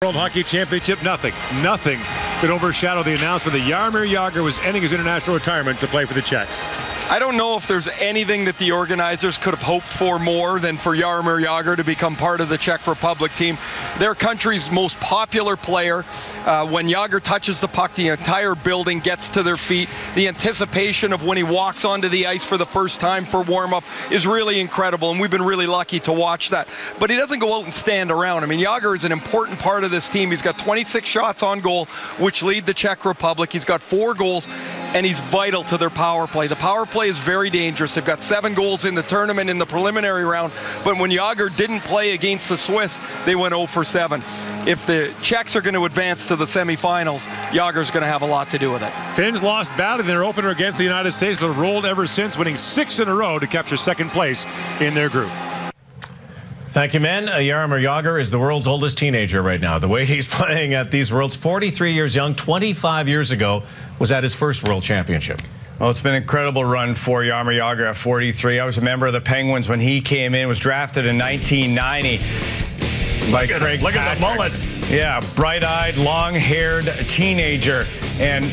World Hockey Championship, nothing could overshadow the announcement that Jaromir Jagr was ending his international retirement to play for the Czechs. I don't know if there's anything that the organizers could have hoped for more than for Jaromir Jagr to become part of the Czech Republic team. Their country's most popular player. When Jagr touches the puck, the entire building gets to their feet. The anticipation of when he walks onto the ice for the first time for warm-up is really incredible, and we've been really lucky to watch that. But he doesn't go out and stand around. I mean, Jagr is an important part of this team. He's got 26 shots on goal, which lead the Czech Republic. He's got 4 goals, and he's vital to their power play. The power play is very dangerous. They've got 7 goals in the tournament in the preliminary round, but when Jagr didn't play against the Swiss, they went 0 for 7. If the Czechs are going to advance to the semifinals, Jagr's going to have a lot to do with it. Finns lost badly in their opener against the United States, but have rolled ever since, winning 6 in a row to capture second place in their group. Thank you, men. Jaromir Jagr is the world's oldest teenager right now. The way he's playing at these Worlds, 43 years young, 25 years ago, was at his first World Championship. Well, it's been an incredible run for Jaromir Jagr at 43. I was a member of the Penguins when he came in, was drafted in 1990 by Craig Look at Patrick. the mullet. Yeah, bright-eyed, long-haired teenager, and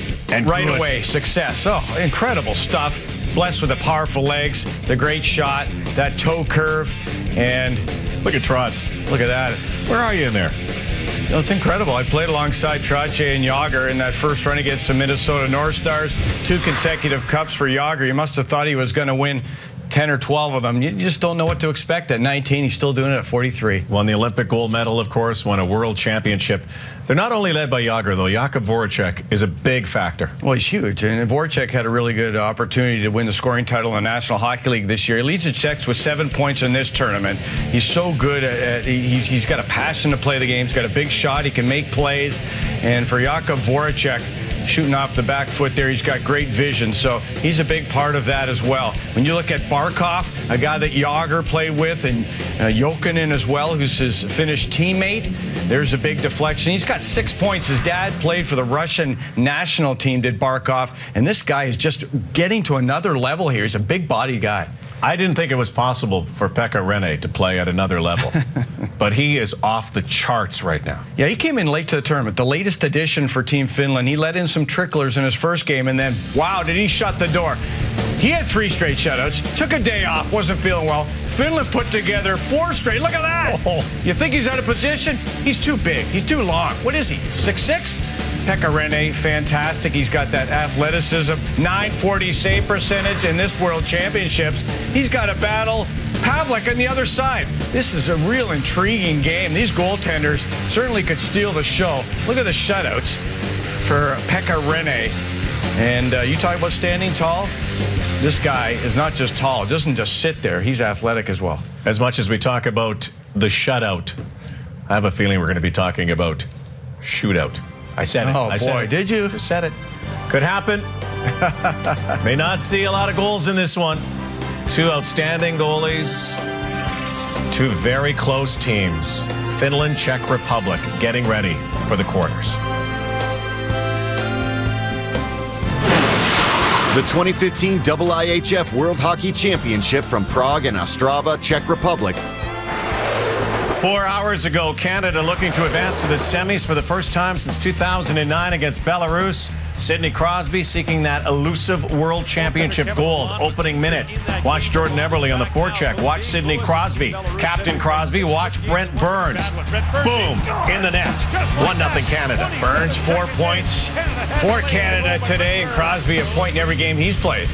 right good. away, success. Oh, incredible stuff. Blessed with the powerful legs, the great shot, that toe curve, and Look at Trotz. look at that. Where are you in there? Oh, it's incredible. I played alongside Trotz and Jagr in that first run against the Minnesota North Stars. 2 consecutive cups for Jagr. You must have thought he was going to win 10 or 12 of them. You just don't know what to expect at 19. He's still doing it at 43. Won the Olympic gold medal, of course, won a world championship. They're not only led by Jagr, though. Jakub Voracek is a big factor. Well, he's huge. And Voracek had a really good opportunity to win the scoring title in the National Hockey League this year. He leads the Czechs with 7 points in this tournament. He's so good at he's got a passion to play the game. He's got a big shot. He can make plays. And for Jakub Voracek, shooting off the back foot there, he's got great vision, so he's a big part of that as well. When you look at Barkov, a guy that Jagr played with, and Jokinen as well, who's his Finnish teammate, there's a big deflection. He's got 6 points. His dad played for the Russian national team, did Barkov, and this guy is just getting to another level here. He's a big-bodied guy. I didn't think it was possible for Pekka Rinne to play at another level, but he is off the charts right now. Yeah, he came in late to the tournament, the latest addition for Team Finland. He let in some tricklers in his first game, and then, wow, did he shut the door. He had 3 straight shutouts, took a day off, wasn't feeling well. Finland put together 4 straight. Look at that. Oh. You think he's out of position? He's too big. He's too long. What is he, 6'6"? Pekka Rinne, fantastic. He's got that athleticism, .940 save percentage in this World Championships. He's got to battle Pavlik on the other side. This is a real intriguing game. These goaltenders certainly could steal the show. Look at the shutouts for Pekka Rinne. And you talk about standing tall? This guy is not just tall. He doesn't just sit there. He's athletic as well. As much as we talk about the shutout, I have a feeling we're going to be talking about shootout. I said it. Oh, I said boy, it. did you? Just said it. Could happen. May not see a lot of goals in this one. 2 outstanding goalies. 2 very close teams. Finland, Czech Republic, getting ready for the quarters. The 2015 IIHF World Hockey Championship from Prague and Ostrava, Czech Republic. 4 hours ago, Canada looking to advance to the semis for the first time since 2009 against Belarus. Sidney Crosby seeking that elusive World Championship gold. Opening minute. Watch Jordan Eberle on the forecheck. Watch Sidney Crosby. Captain Crosby. Watch Brent Burns. Boom. In the net. 1-0 Canada. Burns 4 points for Canada today, and Crosby a point in every game he's played.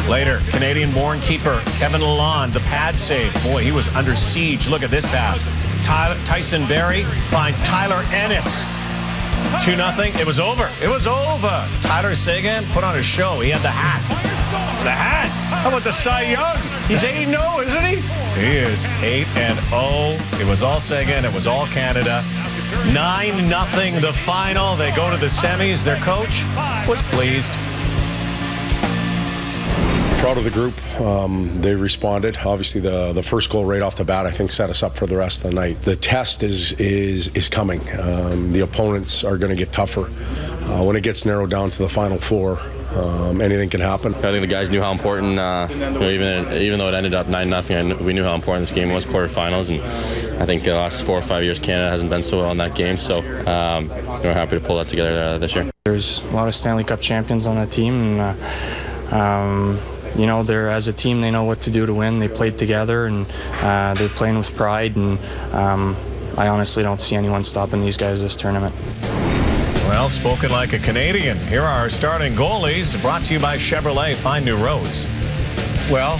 Later, Canadian-born keeper Kevin Lalonde, the pad save. Boy, he was under siege. Look at this pass. Tyson Barrie finds Tyler Ennis. 2-0. It was over. It was over. Tyler Seguin put on a show. He had the hat. The hat? How about the Cy Young? He's 8-0, isn't he? He is 8-0. It was all Seguin. It was all Canada. 9-0 the final. They go to the semis. Their coach was pleased. Proud of the group. They responded. Obviously, the first goal right off the bat, I think, set us up for the rest of the night. The test is coming. The opponents are going to get tougher. When it gets narrowed down to the final 4, anything can happen. I think the guys knew how important, even though it ended up 9-0, we knew how important this game was, quarterfinals, and I think the last 4 or 5 years Canada hasn't done so well in that game, so we're happy to pull that together this year. There's a lot of Stanley Cup champions on that team, and you know, they're, as a team, they know what to do to win. They played together, and they're playing with pride, and I honestly don't see anyone stopping these guys this tournament. Well, spoken like a Canadian. Here are our starting goalies, brought to you by Chevrolet. Find new roads. Well,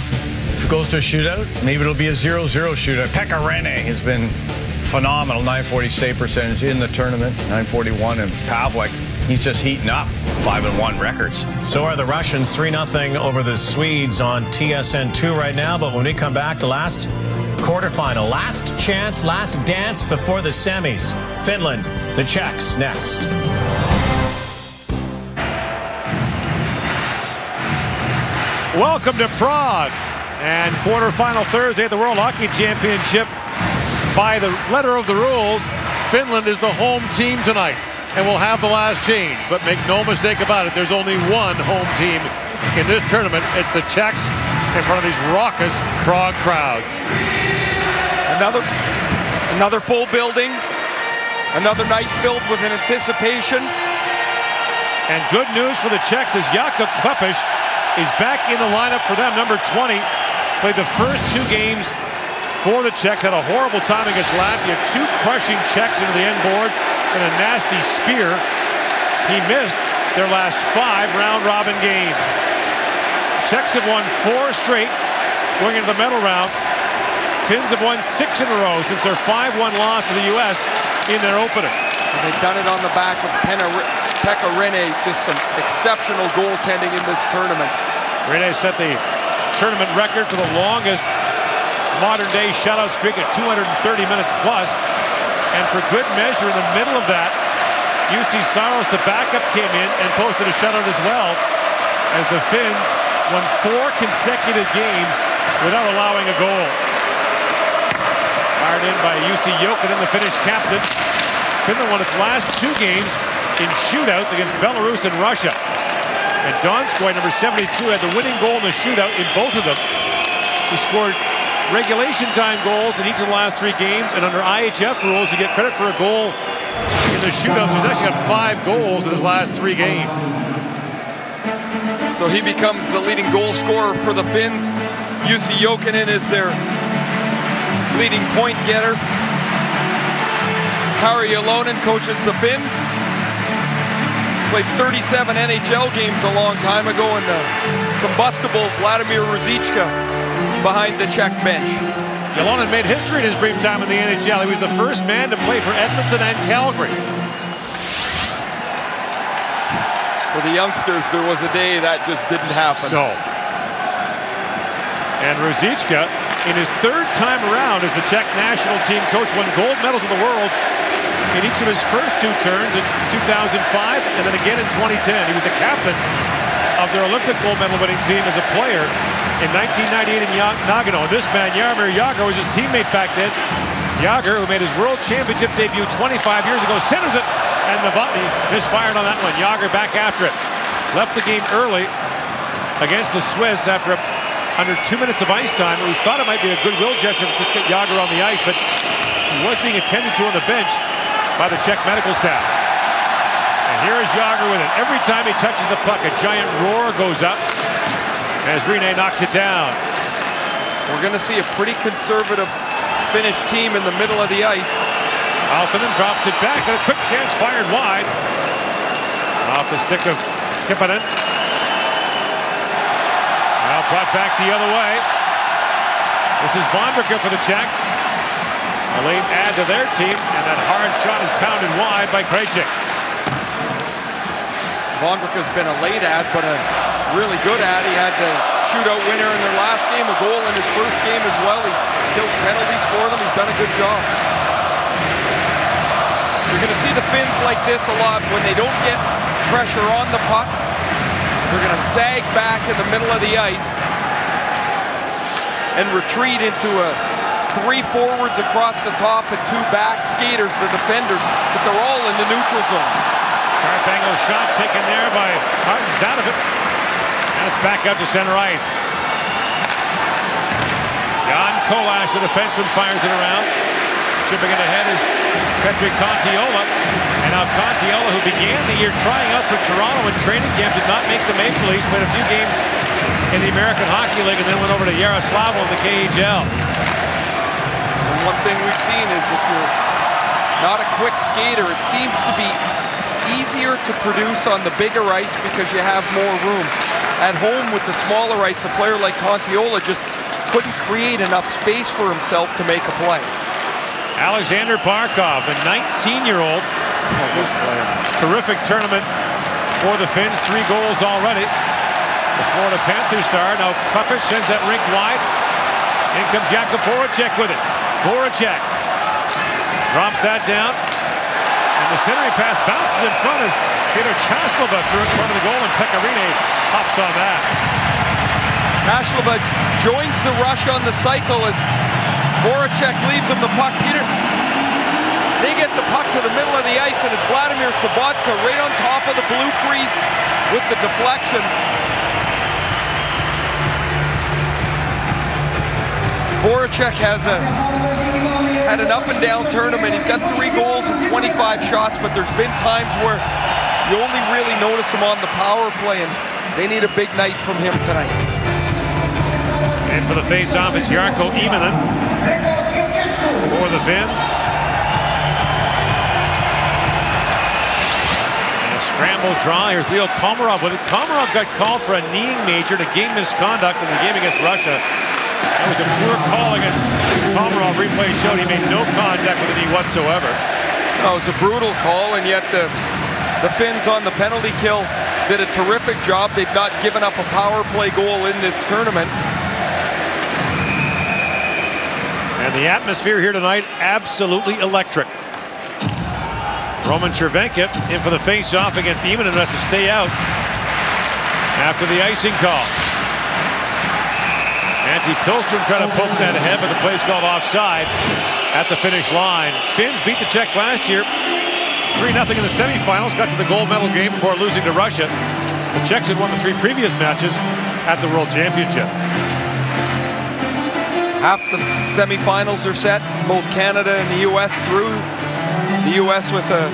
if it goes to a shootout, maybe it'll be a 0-0 shootout. Pekka Rinne has been phenomenal. .940 save percentage in the tournament, .941, and Pavlik, he's just heating up. 5-1 records. So are the Russians, 3-0 over the Swedes on TSN2 right now. But when we come back, the last quarterfinal, last chance, last dance before the semis. Finland, the Czechs, next. Welcome to Prague and quarterfinal Thursday at the World Hockey Championship. By the letter of the rules, Finland is the home team tonight and will have the last change. But make no mistake about it, there's only one home team in this tournament. It's the Czechs in front of these raucous Prague crowds. Another full building, another night filled with an anticipation. And good news for the Czechs is Jakub Klepish is back in the lineup for them, number 20. Played the first 2 games for the Czechs, had a horrible time against Latvia, 2 crushing Czechs into the end boards and a nasty spear. He missed their last 5 round-robin game. Czechs have won 4 straight going into the medal round. Finns have won 6 in a row since their 5-1 loss to the U.S. in their opener. And they've done it on the back of Pekka Rinne. Just some exceptional goaltending in this tournament. Rinne set the tournament record for the longest modern-day shutout streak at 230 minutes plus. And for good measure, in the middle of that, UC Saros, the backup, came in and posted a shutout as well, as the Finns won 4 consecutive games without allowing a goal. Fired in by UC Jokinen, the Finnish captain. Finland won its last 2 games in shootouts against Belarus and Russia. And Donskoy, number 72, had the winning goal in the shootout in both of them. He scored regulation time goals in each of the last 3 games, and under IIHF rules, you get credit for a goal in the shootouts. He's actually got 5 goals in his last 3 games. So he becomes the leading goal scorer for the Finns. Jussi Jokinen is their leading point getter. Kari Jalonen coaches the Finns. Played 37 NHL games a long time ago, and the combustible Vladimir Ruzicka behind the Czech bench. Jalonen made history in his brief time in the NHL. He was the first man to play for Edmonton and Calgary. For the youngsters, there was a day that just didn't happen. No. And Ruzicka, in his 3rd time around as the Czech national team coach, won gold medals in the World in each of his first 2 turns in 2005 and then again in 2010. He was the captain of their Olympic gold medal winning team as a player in 1998 in Nagano. This man, Jaromir Jagr, was his teammate back then. Jagr, who made his World Championship debut 25 years ago, centers it, and Novotny misfired on that one. Jagr back after it. Left the game early against the Swiss after under 2 minutes of ice time. It was thought it might be a goodwill gesture to just get Jagr on the ice, but he was being attended to on the bench by the Czech medical staff. And here is Jagr with it. Every time he touches the puck, a giant roar goes up as Rinne knocks it down. We're going to see a pretty conservative Finnish team in the middle of the ice. Aaltonen drops it back, and a quick chance fired wide. Off the stick of Kippanen. Now brought back the other way. This is Vondrika for the Czechs. A late add to their team, and that hard shot is pounded wide by Krejcik. Vondrika's been a late ad, but a really good ad. He had the shootout winner in their last game, a goal in his first game as well. He kills penalties for them. He's done a good job. You're going to see the Finns like this a lot when they don't get pressure on the puck. They're going to sag back in the middle of the ice and retreat into a 3 forwards across the top and 2 back skaters, the defenders, but they're all in the neutral zone. Sharp angle shot taken there by Martin's out of it. That's back up to center ice. Jan Kolas, the defenseman, fires it around. Chipping in ahead is Petri Kontiola. And now Kontiola, who began the year trying out for Toronto in training camp, did not make the Maple Leafs, played a few games in the American Hockey League, and then went over to Yaroslavl in the KHL. And one thing we've seen is if you're not a quick skater, it seems to be easier to produce on the bigger ice because you have more room. At home with the smaller ice, a player like Kontiola just couldn't create enough space for himself to make a play. Alexander Barkov, the 19-year-old, terrific tournament for the Finns, 3 goals already. The Florida Panthers star, now Klepish sends that rink wide. In comes Jakub Voracek with it. Voracek drops that down. And the centering pass bounces in front as Peter Chaslova threw in front of the goal, and Pecorine hops on that. Chaslova joins the rush on the cycle as Voracek leaves him the puck. Peter, they get the puck to the middle of the ice, and it's Vladimir Sobotka right on top of the blue crease with the deflection. Voracek had an up and down tournament. He's got 3 goals and 25 shots, but there's been times where you only really notice him on the power play, and they need a big night from him tonight. And for the face-off is Jarkko Immonen for the Finns. And a scramble draw. Here's Leo Komarov with it. Komarov got called for a kneeing major to game misconduct in the game against Russia. That was a poor call against Komarov. Replay showed he made no contact with the knee whatsoever. It was a brutal call, and yet the Finns on the penalty kill did a terrific job. They've not given up a power play goal in this tournament. And the atmosphere here tonight, absolutely electric. Roman Chervenka in for the face-off against Immonen, has to stay out after the icing call. Antti Pilström trying to poke that ahead, but the play's called offside at the finish line. Finns beat the Czechs last year 3-0 in the semifinals, got to the gold medal game before losing to Russia. The Czechs had won the 3 previous matches at the World Championship. Half the semifinals are set, both Canada and the U.S. through. The U.S. with an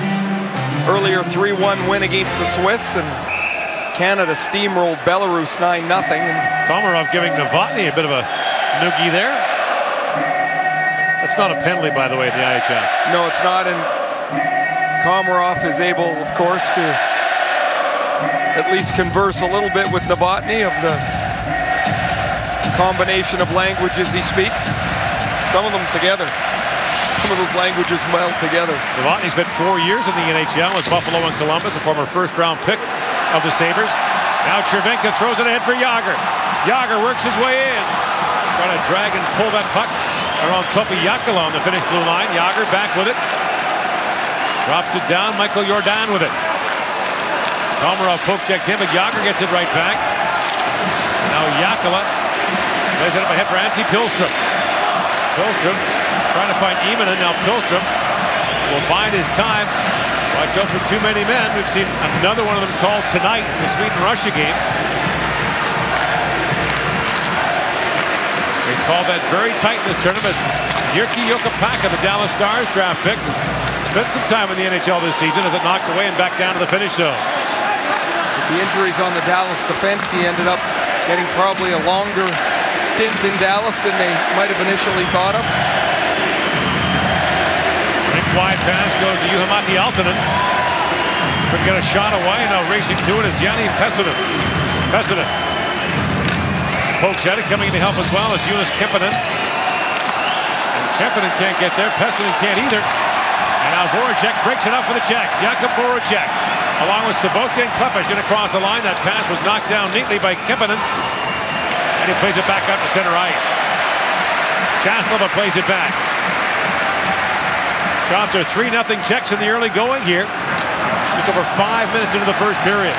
earlier 3-1 win against the Swiss, and Canada steamrolled Belarus 9-0. Komarov giving Novotny a bit of a noogie there. That's not a penalty, by the way, in the IIHF. No, it's not, and Komarov is able, of course, to at least converse a little bit with Novotny of the combination of languages he speaks. Some of them together. Some of those languages meld together. Novotny spent 4 years in the NHL with Buffalo and Columbus, a former first-round pick of the Sabres. Now Chervenka throws it ahead for Jágr. Jágr works his way in. Trying to drag and pull that puck around Topi Jokela on the Finnish blue line. Jágr back with it. Drops it down. Michael Jordan with it. Komarov poke-checked him, but Jágr gets it right back. Now Jokela plays it up ahead for Antti Pilström. Pilström trying to find Immonen. Now Pilström will bide his time. Watch out for too many men. We've seen another one of them called tonight in the Sweden-Russia game. They called that very tight in this tournament. Jyrki Jokipakka, the Dallas Stars draft pick, spent some time in the NHL this season as it knocked away and back down to the finish zone. With the injuries on the Dallas defense, he ended up getting probably a longer stint in Dallas than they might have initially thought of. Wide pass goes to Juha-Matti Aaltonen. Couldn't get a shot away. Now racing to it is Jani Pesonen. Pesonen pokes at it. Coming in to help as well as Jonas Kemppainen. And Kemppainen can't get there. Pesonen can't either. And now Voracek breaks it up for the Czechs. Jakub Voracek along with Sobotka and Klepish in across the line. That pass was knocked down neatly by Kemppainen. And he plays it back out to center ice. Chaslova plays it back. Shots are 3-0 Czechs in the early going here. Just over 5 minutes into the first period.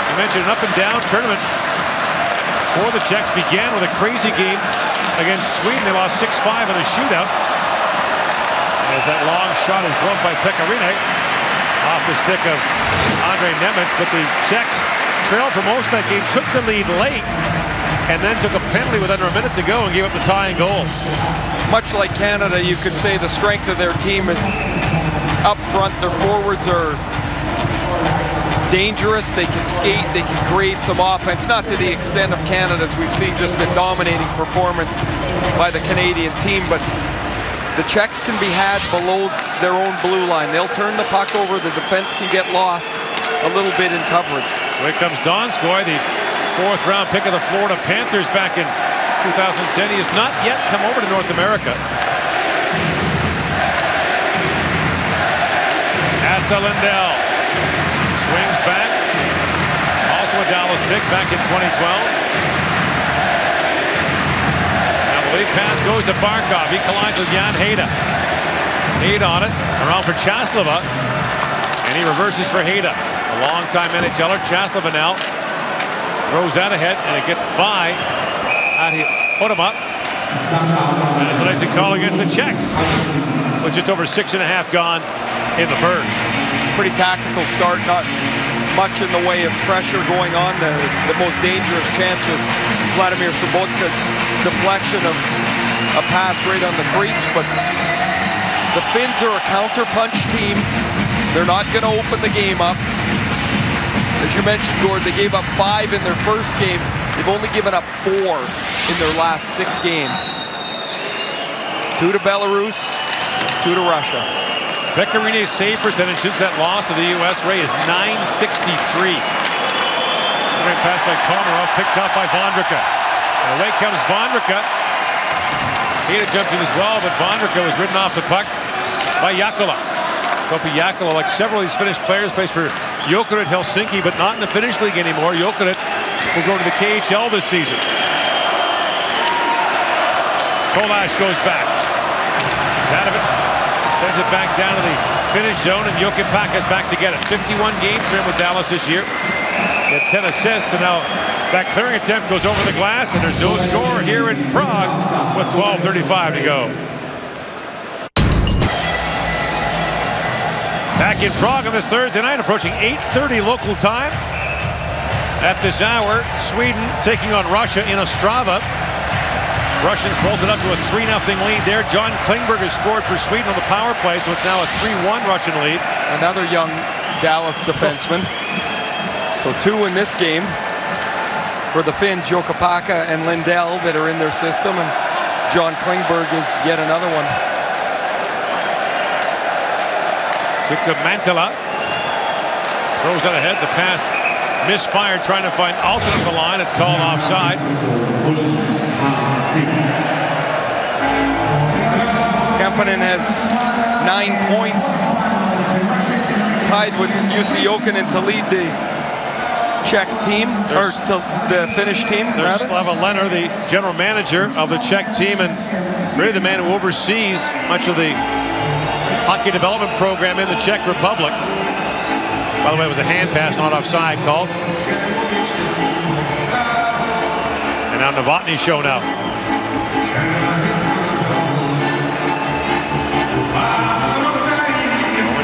I mentioned an up-and-down tournament for the Czechs. Began with a crazy game against Sweden. They lost 6-5 in a shootout. As that long shot is gloved by Pecorine off the stick of Andre Nemec, but the Czechs trailed for most of that game, took the lead late, and then took a penalty with under a minute to go and gave up the tying goal. Much like Canada, you could say the strength of their team is up front. Their forwards are dangerous. They can skate. They can create some offense. Not to the extent of Canada's. We've seen just a dominating performance by the Canadian team, but the Czechs can be had below their own blue line. They'll turn the puck over. The defense can get lost a little bit in coverage. Here comes Donskoy, the 4th round pick of the Florida Panthers back in 2010. He has not yet come over to North America. Asa Lindell swings back. Also a Dallas pick back in 2012. Now the lead pass goes to Barkov. He collides with Jan Hejda. Hejda on it. Around for Chaslava. And he reverses for Hejda. A long-time NHLer. Chaslava now throws that ahead, and it gets by. Put him up. And it's a nice call against the Czechs. With just over 6.5 gone in the first. Pretty tactical start, not much in the way of pressure going on. The most dangerous chance was Vladimir Sobotka's deflection of a pass right on the crease, but the Finns are a counter-punch team. They're not going to open the game up. As you mentioned, Gord, they gave up 5 in their first game. They've only given up 4 in their last 6 games. 2 to Belarus, 2 to Russia. Pekarine's save percentage since that loss to the U.S. Ray is .963. Second pass by Komarov, picked up by Vondrika. And away comes Vondrika. Hejda jumped in as well, but Vondrika was ridden off the puck by Jakola. Topi Jakola, like several of these Finnish players, plays for Jokerit Helsinki, but not in the Finnish league anymore. Jokerit will go to the KHL this season. Kolash goes back. Zadovich sends it back down to the Finnish zone, and Jokipaka's back to get it. 51 games for him with Dallas this year. Got 10 assists, and now that clearing attempt goes over the glass, and there's no score here in Prague with 12:35 to go. Back in Prague on this Thursday night, approaching 8:30 local time. At this hour, Sweden taking on Russia in Ostrava. Russians bolted up to a 3-0 lead there. John Klingberg has scored for Sweden on the power play, so it's now a 3-1 Russian lead. Another young Dallas defenseman. So 2 in this game for the Finns, Jokipaka and Lindell, that are in their system, and John Klingberg is yet another one. Tuukka Mäntylä throws that ahead. The pass misfired, trying to find Alton on the line. It's called offside. Kemppainen has 9 points, tied with Jussi Jokinen to lead the Czech team, or the Finnish team. There's Slava Lehnert, the general manager of the Czech team, and really the man who oversees much of the hockey development program in the Czech Republic. By the way, it was a hand pass, not offside, called. And now Novotny's shown up.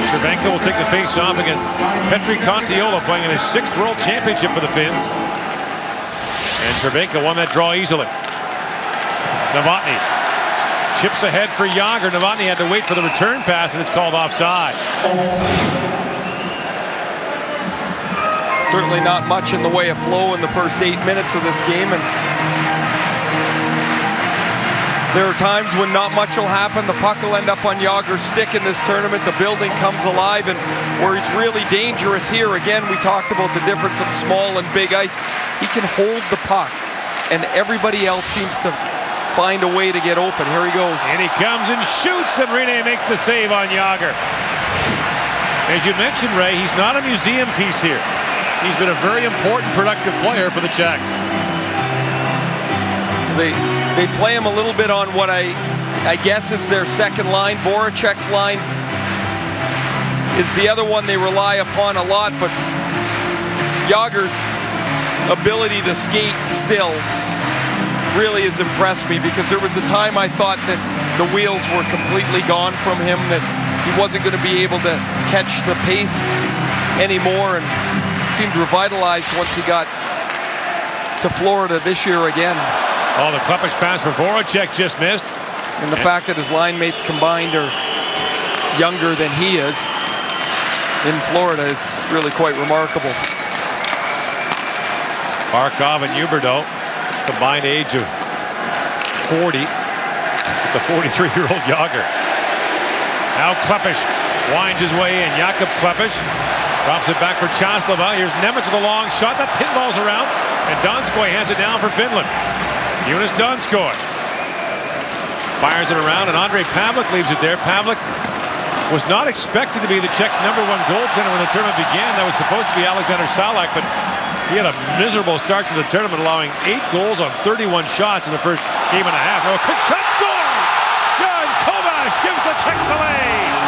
Cervenka will take the face-off against Petri Kontiola, playing in his 6th World Championship for the Finns. And Cervenka won that draw easily. Novotny chips ahead for Jágr. Novotny had to wait for the return pass, and it's called offside. Certainly not much in the way of flow in the first 8 minutes of this game, and there are times when not much will happen. The puck will end up on Jágr's stick in this tournament. The building comes alive, and where he's really dangerous here, again, we talked about the difference of small and big ice. He can hold the puck, and everybody else seems to find a way to get open. Here he goes. And he comes and shoots, and Rene makes the save on Jágr. As you mentioned, Ray, he's not a museum piece here. He's been a very important, productive player for the Czechs. They play him a little bit on what I guess is their second line. Voracek's line is the other one they rely upon a lot, but Jágr's ability to skate still really has impressed me, because there was a time I thought that the wheels were completely gone from him, that he wasn't going to be able to catch the pace anymore, and seemed revitalized once he got to Florida this year again. Oh, the Klepish pass for Voracek just missed. And the fact that his line mates combined are younger than he is in Florida is really quite remarkable. Barkov and Huberdeau, combined age of 40, with the 43-year-old Jágr. Now Klepish winds his way in. Jakub Klepish drops it back for Čáslava. Here's Nemec with a long shot. That pinballs around, and Donskoi hands it down for Finland. Jonas Donskoi fires it around, and Andrei Pavlik leaves it there. Pavlik was not expected to be the Czechs' #1 goaltender when the tournament began. That was supposed to be Alexander Salak, but he had a miserable start to the tournament, allowing 8 goals on 31 shots in the first game and a half. Now a quick shot, score! Jan Kovács gives the Czechs the lead.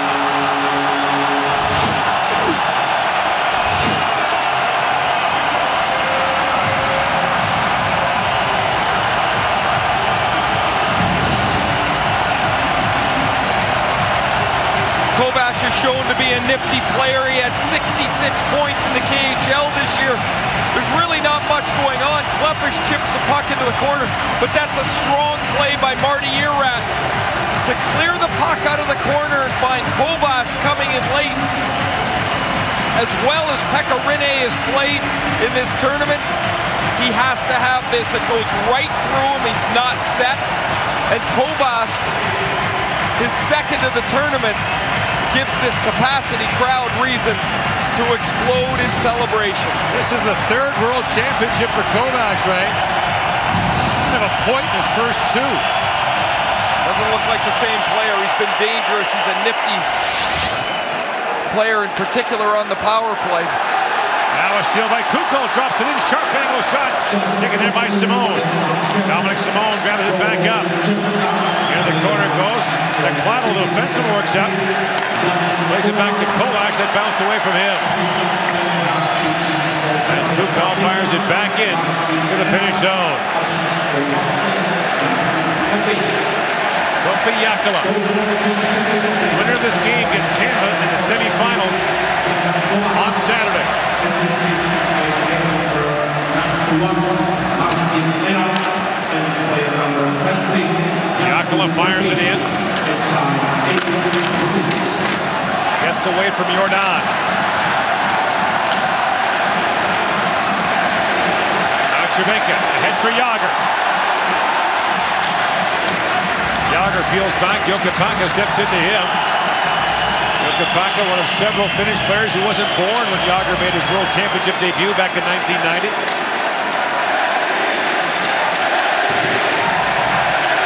Kovács is shown to be a nifty player. He had 66 points in the KHL this year. There's really not much going on. Klepish chips the puck into the corner, but that's a strong play by Marty Erat to clear the puck out of the corner and find Kovács coming in late. As well as Pekka Rinne has played in this tournament, he has to have this. It goes right through him. He's not set. And Kovács, his second of the tournament, gives this capacity crowd reason to explode in celebration. This is the 3rd World Championship for Kovács, right? He's got a point in his first 2. Doesn't look like the same player. He's been dangerous. He's a nifty player, in particular on the power play. Now a steal by Kukul, drops it in, sharp angle shot. Taken there by Simone. Dominic Simone grabs it back up. Here the corner goes. The Claddle defenseman works up. Plays it back to Kovács, that bounced away from him. And Kukul fires it back in to the finish zone. Topi Jakala. The winner of this game gets Canada in the semifinals on Saturday. Jakala fires it in. Gets away from Jordan. Now Cervenka ahead for Jágr. Jágr peels back. Jokipaka steps into him. Jokipaka, one of several Finnish players who wasn't born when Jágr made his World Championship debut back in 1990.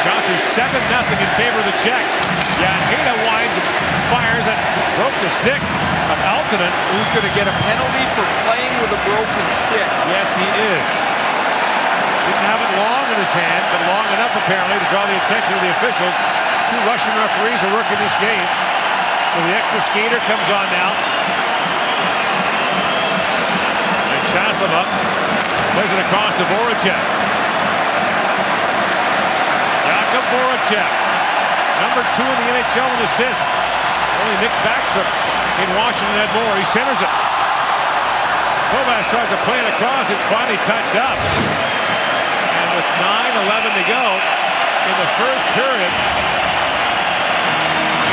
Shots are 7-0 in favor of the Czechs. Janheda winds and fires and broke the stick of Aaltonen. Who's going to get a penalty for playing with a broken stick? Yes, he is. Didn't have it long in his hand, but long enough apparently to draw the attention of the officials. 2 Russian referees are working this game. So the extra skater comes on now. And Čáslava plays it across to Voracek. Jakub Voracek, #2 in the NHL in assists. Only Nick Backstrom in Washington had more. He centers it. Kovács tries to play it across. It's finally touched up. And with 9:11 to go in the first period,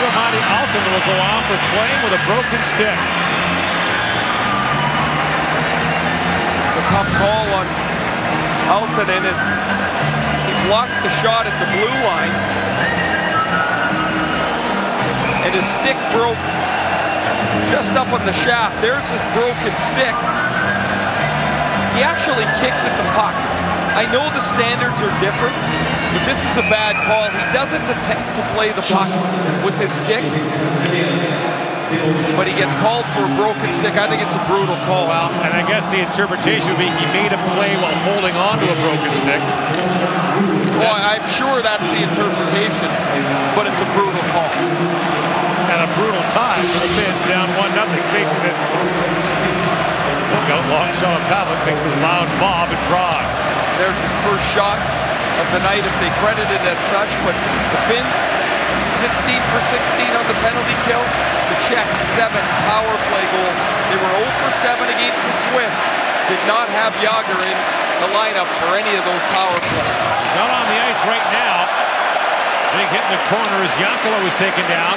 Juha-Matti Aaltonen will go off for playing with a broken stick. It's a tough call on Aaltonen as he blocked the shot at the blue line. And his stick broke just up on the shaft. There's his broken stick. He actually kicks at the puck. I know the standards are different, but this is a bad call. He doesn't attempt to play the puck with his stick, but he gets called for a broken stick. I think it's a brutal call. Well, and I guess the interpretation would be he made a play while holding on to a broken stick. Well, I'm sure that's the interpretation, but it's a brutal call. And a brutal tie for the Finns, down 1-0 facing this. Look out, long shot of Pavlik makes this loud mob in Prague. There's his first shot of the night if they credit it as such, but the Finns 16 for 16 on the penalty kill. The Czechs 7 power play goals. They were 0 for 7 against the Swiss. Did not have Jágr in the lineup for any of those power plays. Not on the ice right now. Big hit in the corner as Jankala was taken down.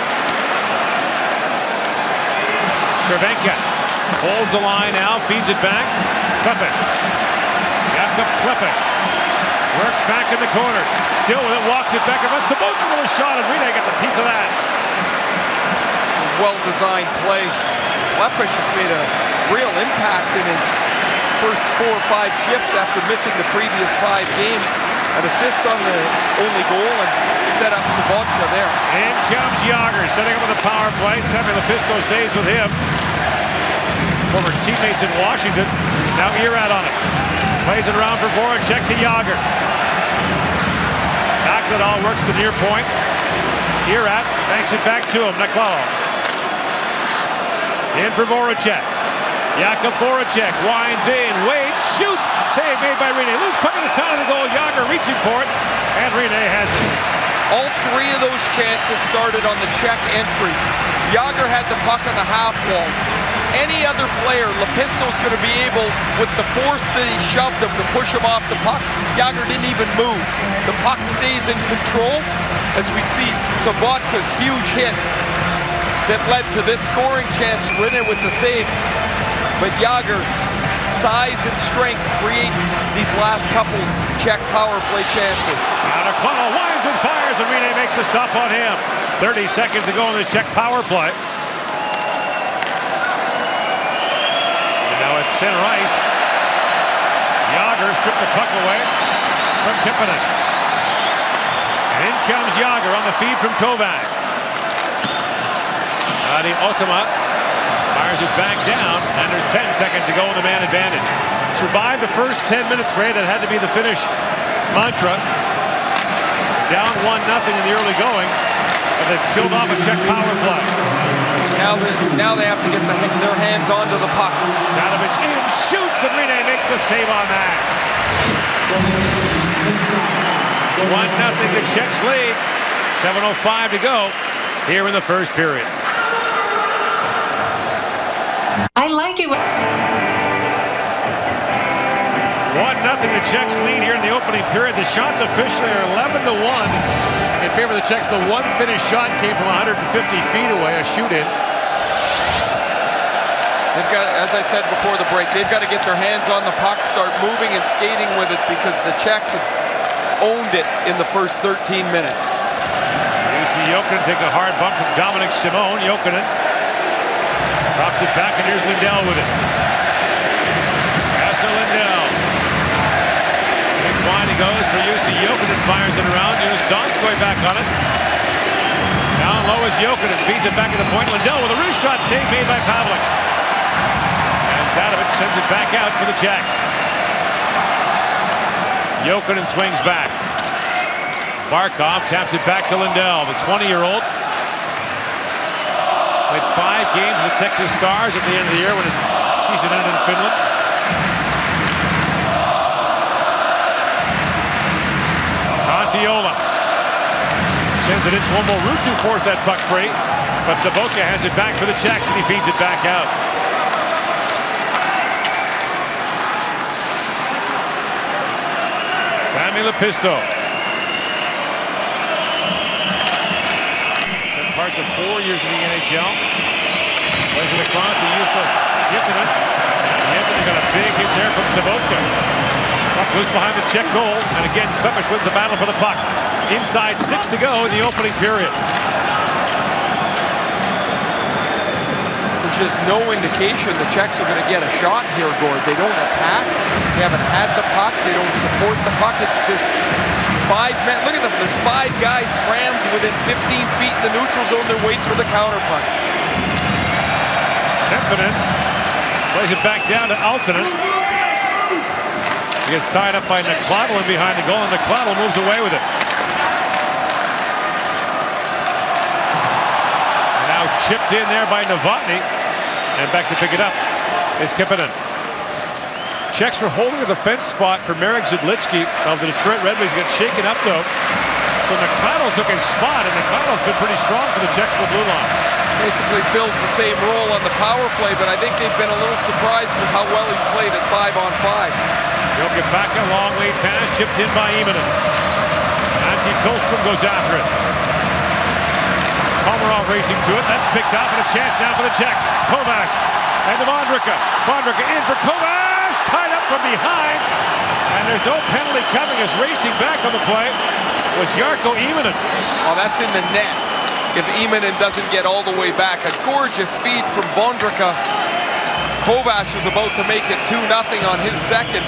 Cervenka holds the line now, feeds it back. Klepish. Jakub Klepish works back in the corner. Still with it, walks it back. But Sabotka with a shot, and Rene gets a piece of that. Well-designed play. Klepish has made a real impact in his first 4 or 5 shifts after missing the previous 5 games. An assist on the only goal and set up Sabotka there. In comes Jágr, setting up with a power play. Samuel Lepisto stays with him. Former teammates in Washington. Now Erat on it. Plays it around for Voracek to Jágr. Backlit works the near point. Erat banks it back to him. Naklalo. In for Voracek. Jakub Voracek winds in, waits, shoots. Save made by Rene. Loose puck on the side of the goal. Jágr reaching for it, and Rene has it. All 3 of those chances started on the Czech entry. Jágr had the puck on the half wall. Any other player, Lepisto's going to be able, with the force that he shoved him to push him off the puck. Jágr didn't even move. The puck stays in control. As we see Sabotka's huge hit that led to this scoring chance. Rene with the save. But Jágr, size and strength creates these last couple Czech power play chances. Now Naklalo winds and fires, and Rene makes the stop on him. 30 seconds to go in this Czech power play. And now it's center ice. Jágr stripped the puck away from Tippinen. And in comes Jágr on the feed from Kovac. Adi Otama fires it back down, and there's 10 seconds to go in the man advantage. Survived the first 10 minutes, Ray. That had to be the Finnish mantra. Down 1-0 in the early going, and they've killed off a Czech power play. Now they have to get their hands onto the puck. Stanovic in, shoots, and Rene makes the save on that. 1-0 the Czechs lead. 7:05 to go here in the first period. I like it. 1-0 the Czechs lead here in the opening period. The shots officially are 11-1 in favor of the Czechs. The one Finnish shot came from 150 feet away, a shoot-in. They've got, as I said before the break, they've got to get their hands on the puck, start moving and skating with it, because the Czechs have owned it in the first 13 minutes. Jussi Jokinen takes a hard bump from Dominic Simone. Jokinen drops it back, and here's Lindell with it. Asa Lindell. Big wide he goes for Jussi Jokinen, fires it around. Here's Donskoy back on it. Down low is Jokinen, feeds it back at the point. Lindell with a wrist shot, save made by Pavlik. And Stanovic sends it back out for the Czechs. Jokinen swings back. Barkov taps it back to Lindell, the 20-year-old. Played 5 games with the Texas Stars at the end of the year when his season ended in Finland. Contiola sends it into Omo. Ruutu forced that puck free, but Sabotka has it back for the Czechs, and he feeds it back out. Samuel Lepisto. Spent parts of 4 years in the NHL. Plays it across to Jussi Jokinen. Jokinen got a big hit there from Sabotka. Puck loose behind the Czech goal, and again Klepish wins the battle for the puck. Inside 6 to go in the opening period. There's just no indication the Czechs are going to get a shot here, Gord. They don't attack. They haven't had the puck. They don't support the puck. It's this 5 men. Look at them. There's 5 guys crammed within 15 feet in the neutral zone. They're waiting for the counter punch. Tippinen plays it back down to Aaltonen. He gets tied up by Naklalo behind the goal, and Naklalo moves away with it. And now chipped in there by Novotny, and back to pick it up is Tippinen. Czechs were holding a defense spot for Marek Zidlitsky of the Detroit Red Wings. Got shaken up though. So Nikado took his spot, and Nikado's been pretty strong for the Czechs from the blue line. Basically fills the same role on the power play, but I think they've been a little surprised with how well he's played at 5-on-5. Jokic back a long lead pass, chipped in by Imanen. Antti Kohlstrom goes after it. Komarov racing to it. That's picked up, and a chance now for the Czechs. Kovac and to Vondrika. Vondrika in for Kovac, tied up from behind, and there's no penalty coming as racing back on the play was Jarkko Imanen. Oh, that's in the net. If Imanen doesn't get all the way back. A gorgeous feed from Vondrika. Kovac was about to make it 2-0 on his second.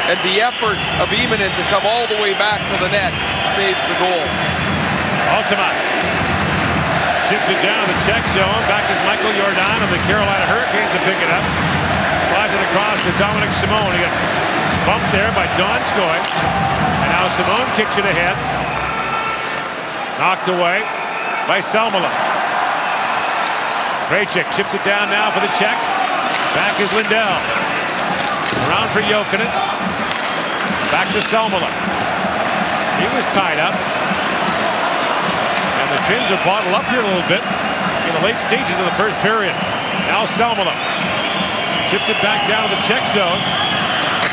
And the effort of Imanen to come all the way back to the net saves the goal. Ultima chips it down to the Czech zone. Back is Michael Jordan of the Carolina Hurricanes to pick it up. Slides it across to Dominic Simone. He got bumped there by Donskoy. And now Simone kicks it ahead. Knocked away by Salmela. Krejcik chips it down now for the Czechs. Back is Lindell. Around for Jokinen. Back to Salmela. He was tied up. And the Finns are bottled up here a little bit in the late stages of the first period. Now Salmela chips it back down to the Czech zone.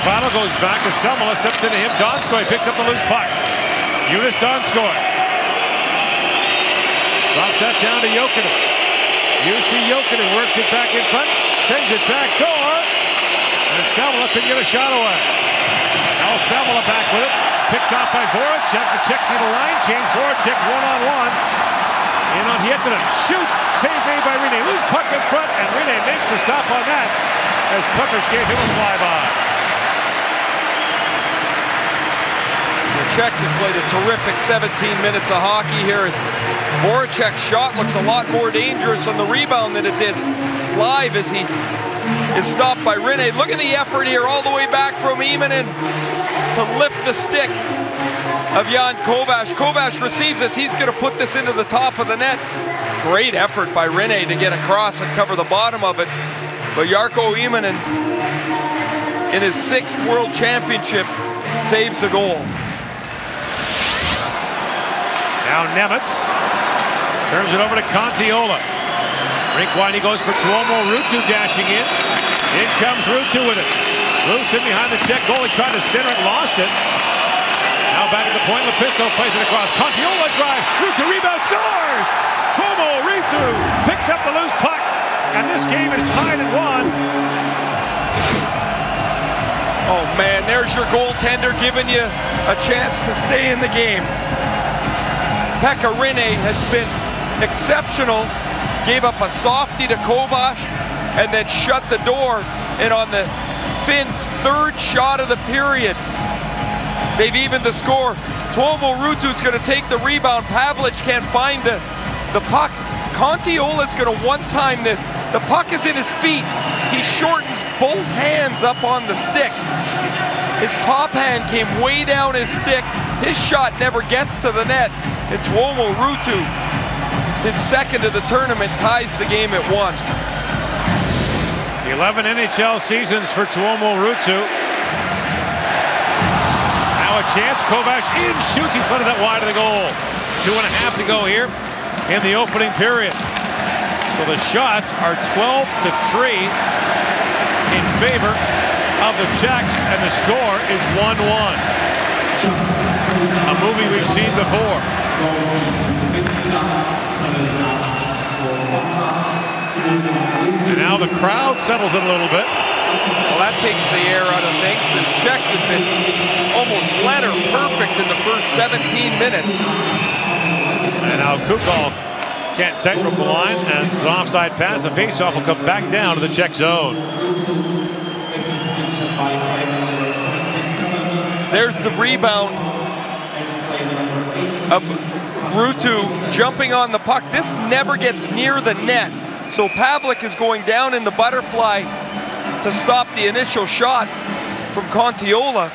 Mikhailo goes back to Salmela, steps into him. Donskoy picks up the loose puck. Jonas Donskoy drops that down to Jokinen. UC Jokinen works it back in front, sends it back door, and Salmela couldn't get a shot away. Now Salmela back with it. Picked off by Voracek. The Czechs need a line change. Voracek one-on-one. In on Hietanen. Shoots. Save made by Rinne. Loose puck in front, and Rinne makes the stop on that as Clippers gave him a flyby. The Czechs have played a terrific 17 minutes of hockey here as Voracek's shot looks a lot more dangerous on the rebound than it did live as he is stopped by Rinne. Look at the effort here all the way back from Imanen to lift the stick of Jan Kovac. Kovac receives this. He's going to put this into the top of the net. Great effort by Rinne to get across and cover the bottom of it. But Jarkko Imanen, in his 6th World Championship, saves the goal. Now Nemitz turns it over to Contiola. Rink wide, he goes for Tuomo Ruutu dashing in. In comes Ruutu with it. Loose in behind the Czech goalie, tried to center it, lost it. Now back at the point, Lepisto plays it across. Contiola drive, Ruutu rebound, scores! Tuomo Ruutu picks up the loose puck, and this game is tied at 1. Oh man, there's your goaltender giving you a chance to stay in the game. Pekka Rinne has been exceptional. Gave up a softie to Kovac and then shut the door. And on the Finns' 3rd shot of the period, they've evened the score. Tuomo Ruutu's going to take the rebound. Pavlich can't find the puck. Contiola's going to one-time this. The puck is in his feet. He shortens both hands up on the stick. His top hand came way down his stick. His shot never gets to the net. And Tuomo Ruutu, his 2nd of the tournament, ties the game at 1. 11 NHL seasons for Tuomo Ruutu. Now a chance. Kovac in, shoots. He flooded that wide of the goal. 2.5 to go here in the opening period. So the shots are 12-3 in favor of the Czechs, and the score is 1-1. A movie we've seen before. And now the crowd settles it a little bit. Well, that takes the air out of things. The Czechs have been almost letter perfect in the first 17 minutes. And now Kukal can't tightrope the line, and it's an offside pass. The faceoff will come back down to the Czech zone. There's the rebound of Ruutu jumping on the puck. This never gets near the net. So Pavlich is going down in the butterfly to stop the initial shot from Contiola,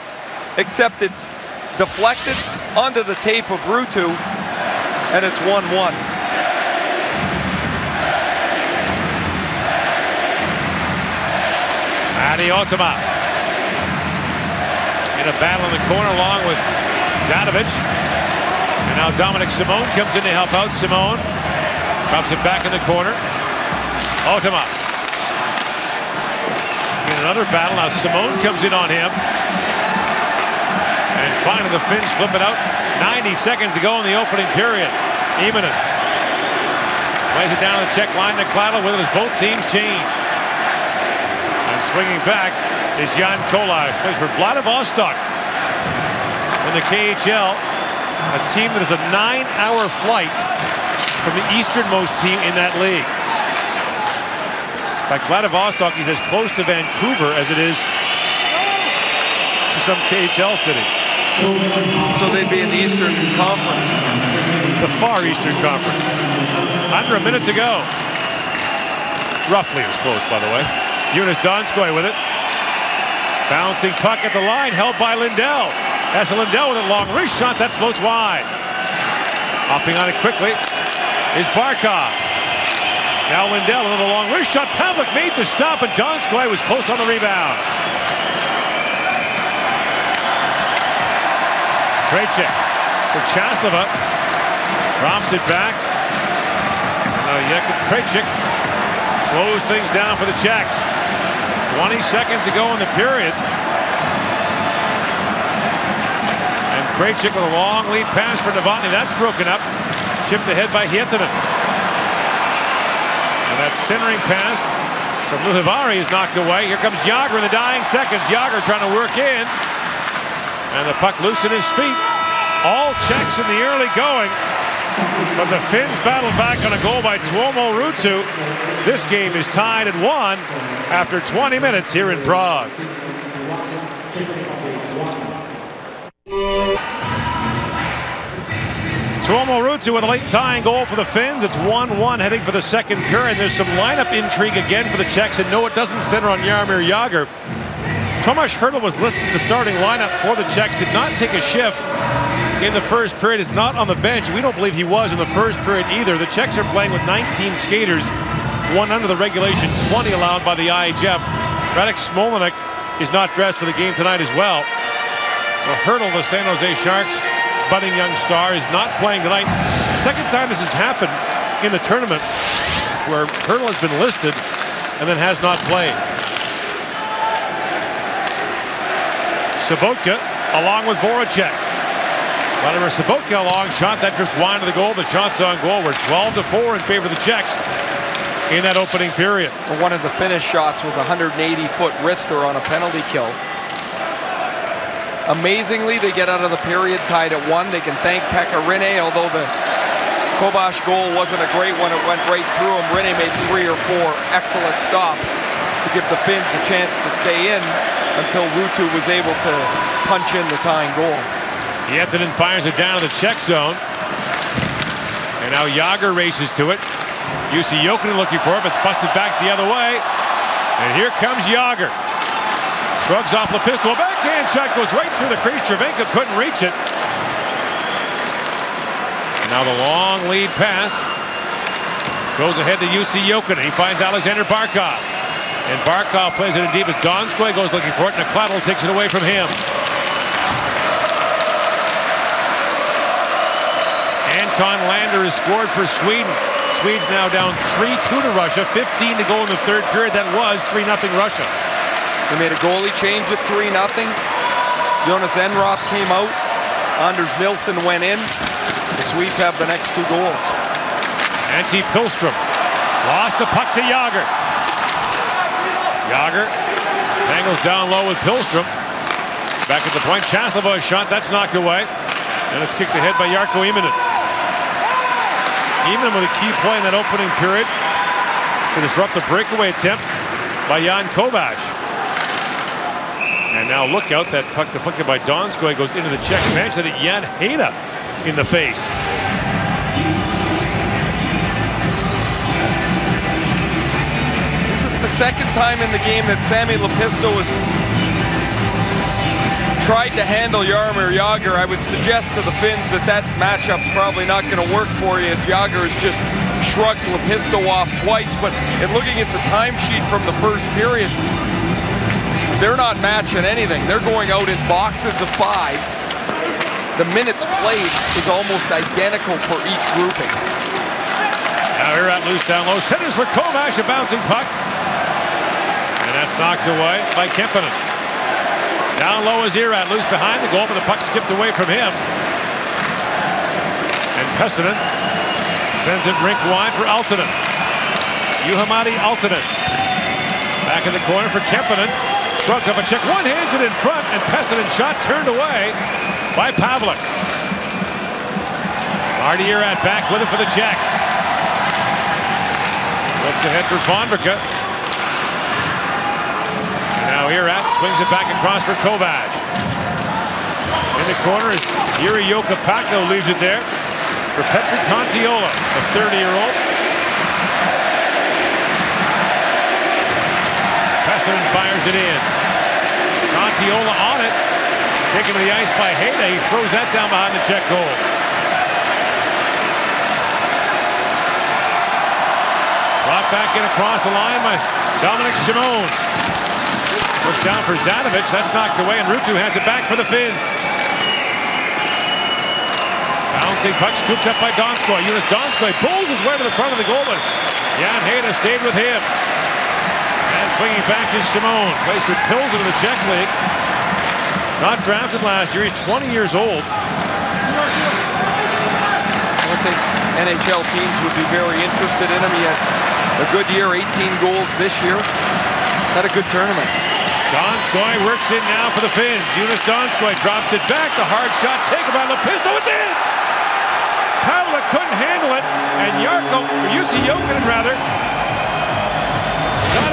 except it's deflected onto the tape of Ruutu, and it's 1-1. Adi Otama in a battle in the corner along with Zadovic. And now Dominic Simone comes in to help out. Simone drops it back in the corner. Otama. In another battle, now Simone comes in on him. And finally the Finns flip it out. 90 seconds to go in the opening period. Immonen plays it down to the Czech line. Nekladel with it as both teams change. And swinging back is Jan Kolář. Plays for Vladivostok in the KHL. A team that is a 9-hour flight from the easternmost team in that league. In fact, Vladivostok is as close to Vancouver as it is to some KHL city. So they'd be in the Eastern Conference. The far Eastern Conference. Under a minute to go. Roughly as close, by the way. Jonas Donskoy with it. Bouncing puck at the line, held by Lindell. That's Lindell with a long wrist shot that floats wide. Hopping on it quickly is Barkov. Now Lindell with a long wrist shot. Pavlik made the stop, and Donskoy was close on the rebound. Krejcik for Chaslava. Romps it back. Krejcik slows things down for the Czechs. 20 seconds to go in the period. And Krejcik with a long lead pass for Novotny. That's broken up. Chipped ahead by Hietanen. And that centering pass from Luhivari is knocked away. Here comes Jágr in the dying seconds. Jágr trying to work in. And the puck loose at his feet. All Czechs in the early going. But the Finns battle back on a goal by Tuomo Ruutu. This game is tied at 1 after 20 minutes here in Prague. Tuomo Ruutu with a late tying goal for the Finns. It's 1-1 heading for the second period. There's some lineup intrigue again for the Czechs, and no, it doesn't center on Jaromír Jágr. Tomáš Hertl was listed in the starting lineup for the Czechs, did not take a shift in the first period, is not on the bench. We don't believe he was in the first period either. The Czechs are playing with 19 skaters, one under the regulation, 20 allowed by the IIHF. Radek Smolnik is not dressed for the game tonight as well. So Hertl, the San Jose Sharks budding young star, is not playing tonight. Second time this has happened in the tournament where Hertl has been listed and then has not played. Sobotka along with Voracek. Vladimir Sobotka, a long shot that drifts wide of the goal. The shot's on goal. We're 12-4 in favor of the Czechs in that opening period. One of the Finnish shots was a 180-foot wrister on a penalty kill. Amazingly, they get out of the period tied at 1. They can thank Pekka Rinne, although the Kovář goal wasn't a great one. It went right through him. Rinne made 3 or 4 excellent stops to give the Finns a chance to stay in until Ruutu was able to punch in the tying goal. Hietanen fires it down to the Czech zone. And now Jágr races to it. Jussi Jokinen looking for it, but it's busted back the other way. And here comes Jágr. Shrugs off Lepisto. A backhand shot goes right through the crease. Cervenka couldn't reach it. And now the long lead pass goes ahead to Jussi Jokinen. He finds Alexander Barkov. And Barkov plays it in deep as Donskoy goes looking for it. Nekladel takes it away from him. Anton Lander has scored for Sweden. Swedes now down 3-2 to Russia. 15 to go in the third period. That was 3-0 Russia. They made a goalie change at 3-0. Jonas Enroth came out. Anders Nilsson went in. The Swedes have the next 2 goals. Antti Pilström lost the puck to Jágr. Jágr angles down low with Pilström. Back at the point. Chaslava shot. That's knocked away. And it's kicked ahead by Jarkko Immonen. Immonen with a key play in that opening period to disrupt the breakaway attempt by Jan Kovář. And now look out, that puck deflected by Donskoy goes into the Czech bench. That hit Jan Hejda in the face. This is the second time in the game that Sami Lepisto has tried to handle Jaromír Jágr. I would suggest to the Finns that matchup's probably not going to work for you, as Jágr has just shrugged Lepisto off twice. But in looking at the timesheet from the first period, they're not matching anything. They're going out in boxes of 5. the minutes played is almost identical for each grouping. Now here at loose down low. Centers for Kovash, a bouncing puck. And that's knocked away by Kemppanen. Down low is Erat, loose behind the goal, but the puck skipped away from him. And Pessinen sends it rink wide for Aaltonen. Juha-Matti Aaltonen. Back in the corner for Kemppanen. Shrugs up a check, one-hands it in front, and Pessinen shot turned away by Pavlik. Marty Erat back with it for the Czech. Looks ahead for Vondrika. And now Erat swings it back across for Kovac. In the corner is Jiri Jokipakko, leaves it there for Petri Kontiola, a 30-year-old. Pessinen fires it in. Kontiola on it. Taken to the ice by Hayda. He throws that down behind the Czech goal. Brought back in across the line by Dominic Simon. Pushed down for Zanovich. That's knocked away, and Ruutu has it back for the Finns. Bouncing puck scooped up by Donskoi. Jonas Donskoi pulls his way to the front of the goal, but Jan Hayda stayed with him. And swinging back is Simon. Plays for Pilsen in the Czech League. Not drafted last year. He's 20 years old. I would think NHL teams would be very interested in him. He had a good year, 18 goals this year. Had a good tournament. Donskoi works in now for the Finns. Jonas Donskoi drops it back. The hard shot taken by Lepisto. It's in! Pavlik couldn't handle it, and Jussi Jokinen got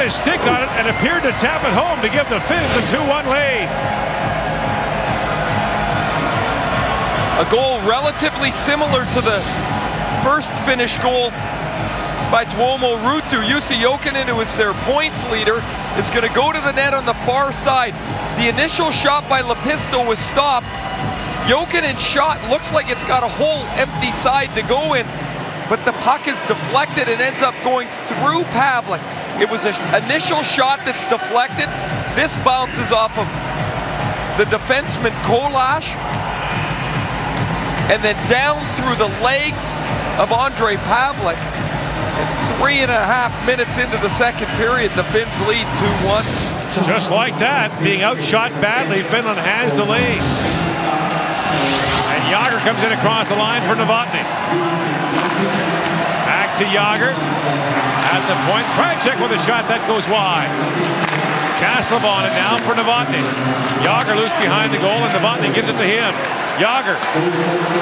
his stick on it and appeared to tap it home to give the Finns a 2-1 lead. A goal relatively similar to the first Finnish goal by Tuomo Ruutu. Jussi Jokinen, who is their points leader, is going to go to the net on the far side. The initial shot by Lepisto was stopped. Jokinen's shot looks like it's got a whole empty side to go in, but the puck is deflected and ends up going through Pavlik. It was an initial shot that's deflected. This bounces off of the defenseman Kolash and then down through the legs of Ondrej Pavlik. 3.5 minutes into the second period, the Finns lead 2-1. Just like that, being outshot badly, Finland has the lead. And Jagr comes in across the line for Novotny. Back to Jagr. At the point, Krajicek with a shot that goes wide. Chaslov on it now for Novotny. Jagr loose behind the goal, and Novotny gives it to him. Jagr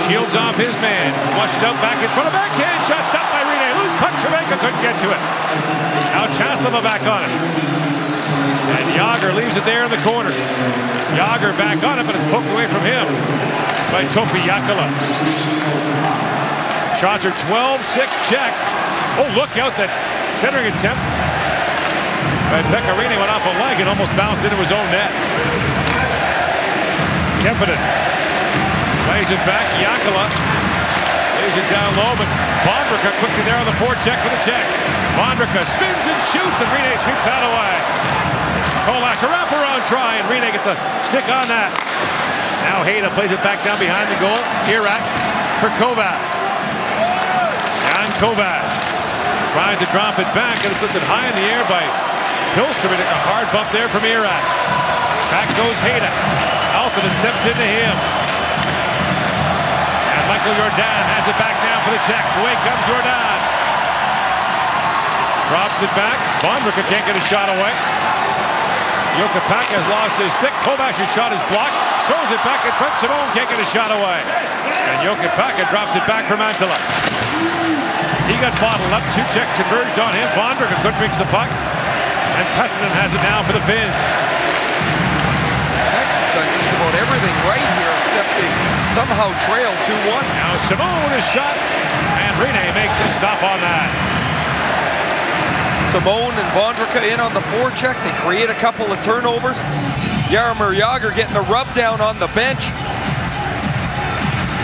shields off his man, flushes out back in front of backhand shot, stopped by Rene. Loose puck, Cervenka couldn't get to it. Now Chaslov back on it. And Jagr leaves it there in the corner. Jagr back on it, but it's poked away from him by Topi Jakala. Shots are 12-6 Czechs. Oh, look out, that centering attempt by Pekka Rinne went off a leg and almost bounced into his own net. Kemppanen lays it back. Jakala lays it down low, but Vondrika quickly there on the forecheck for the Czechs. Vondrika spins and shoots, and Rinne sweeps that away. Kolash, a wraparound try, and Rinne gets the stick on that. Now Hayda plays it back down behind the goal. Erat for Kovac. Jan Kovac trying to drop it back, and it's lifted high in the air by Pilstrom. A hard bump there from Erat. Back goes Hayda. Aaltonen steps into him. And Michael Jordan has it back now for the Czechs. Away comes Jordan. Drops it back. Vondrika can't get a shot away. Jokipakko has lost his stick. Kovac's shot is blocked. Throws it back in front. Simon can't get a shot away. And Jokipakko drops it back for Mantala. He got bottled up. Two Czechs converged on him. Vondrika couldn't reach the puck. And Pessinen has it now for the Finns. Czechs have done just about everything right here, except they somehow trail 2-1. Now Simon with his shot. And Rinne makes the stop on that. Simon and Vondrika in on the forecheck. They create a couple of turnovers. Jaromir Jagr getting a rub down on the bench.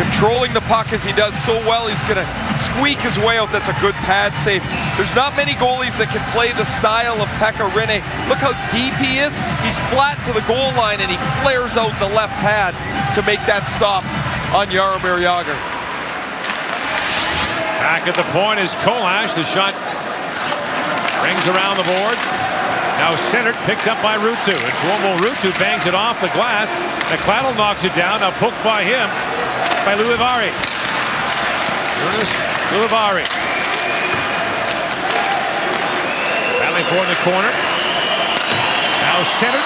Controlling the puck as he does so well. He's going to squeak his way out. That's a good pad save. There's not many goalies that can play the style of Pekka Rinne. Look how deep he is. He's flat to the goal line and he flares out the left pad to make that stop. on Jaromir Jagr. Back at the point is Kolash. The shot rings around the boards. Now centered, picked up by Ruutu. And Tuomo Ruutu bangs it off the glass. McCladel knocks it down. Now poked by him, by Luivari. Jonas Luivari. Battling for in the corner. Now centered.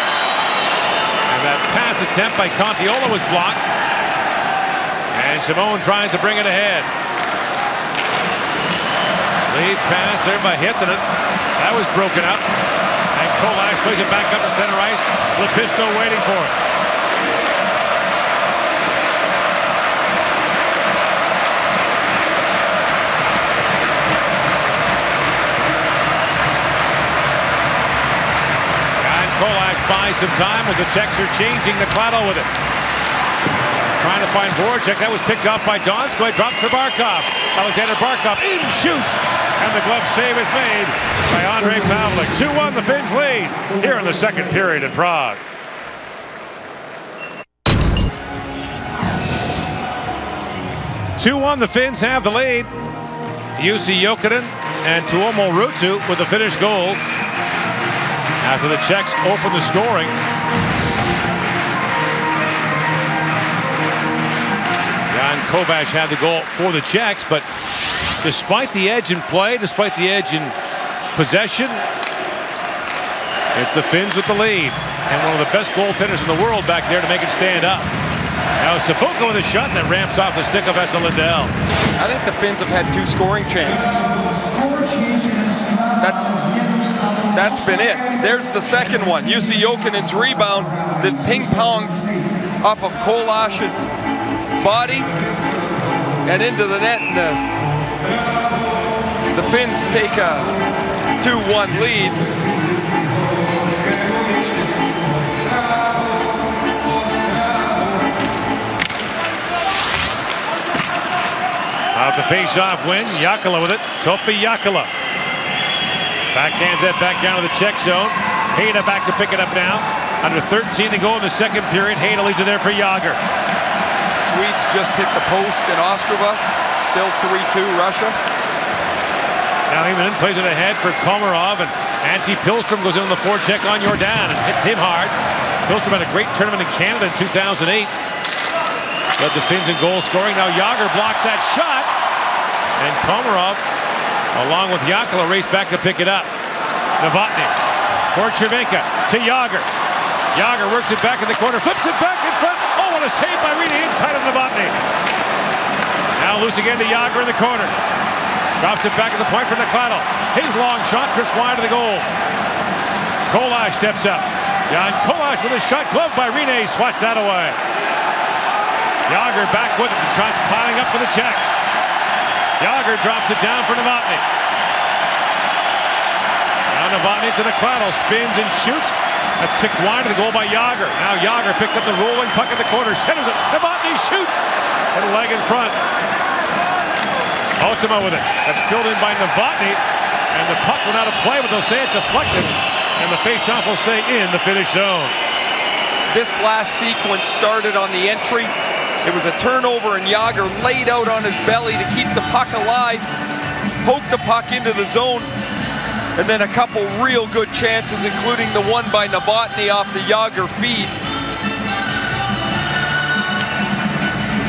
And that pass attempt by Contiola was blocked. And Simone tries to bring it ahead. Lead pass there by Hittanen. That was broken up. And Kolash plays it back up to center ice. Lepisto waiting for it. And Kolash buys some time as the Czechs are changing the Claddle with it. Trying to find Voracek. That was picked off by Donskoy. Drops for Barkov. Alexander Barkov in, shoots. And the glove save is made by Andrei Pavlik. 2-1 the Finns lead here in the second period in Prague. The Finns have the lead. Jussi Jokinen and Tuomo Ruutu with the Finnish goals. After the Czechs open the scoring. Jan Kovač had the goal for the Czechs, but despite the edge in play, despite the edge in possession, it's the Finns with the lead. And one of the best goaltenders in the world back there to make it stand up. Now Sabuka with a shot that ramps off the stick of Esa Lindell. I think the Finns have had 2 scoring chances. That's been it. There's the second one. Jussi Jokinen's rebound that ping-pongs off of Kolash's body and into the net. And the Finns take a 2-1 lead. Out the face-off win, Jokela with it. Topi Jokela. Backhands that back down to the Czech zone. Hejda back to pick it up now. Under 13 to go in the second period. Hejda leads it there for Jagr. Swedes just hit the post in Ostrava. Still 3-2 Russia. Now Heeman plays it ahead for Komarov, and Antti Pilström goes in on the forecheck on Jordan and hits him hard. Pilström had a great tournament in Canada in 2008. Led the Finns in goal scoring. Now Jagr blocks that shot. And Komarov, along with Jokela, race back to pick it up. Novotny for Cervenka to Jagr. Jagr works it back in the corner, flips it back in front. Oh, what a save by Rene in tight of Novotny. Now loose again to Jagr in the corner. Drops it back at the point for Nekladel. His long shot drifts wide of the goal. Kolash steps up. Jan Kolash with a shot, gloved by Rene, swats that away. Jagr back with it. The shots piling up for the Czechs. Jagr drops it down for Novotny. Now Novotny to Nekladel, spins and shoots. That's kicked wide of the goal by Jagr. Now Jagr picks up the rolling puck in the corner, centers it. Novotny shoots. And a leg in front. Ultima with it. That's filled in by Novotny. And the puck went out of play, but they'll say it deflected. And the face-off will stay in the Finnish zone. This last sequence started on the entry. It was a turnover, and Jagr laid out on his belly to keep the puck alive. Poked the puck into the zone. And then a couple real good chances, including the one by Novotny off the Jagr feed.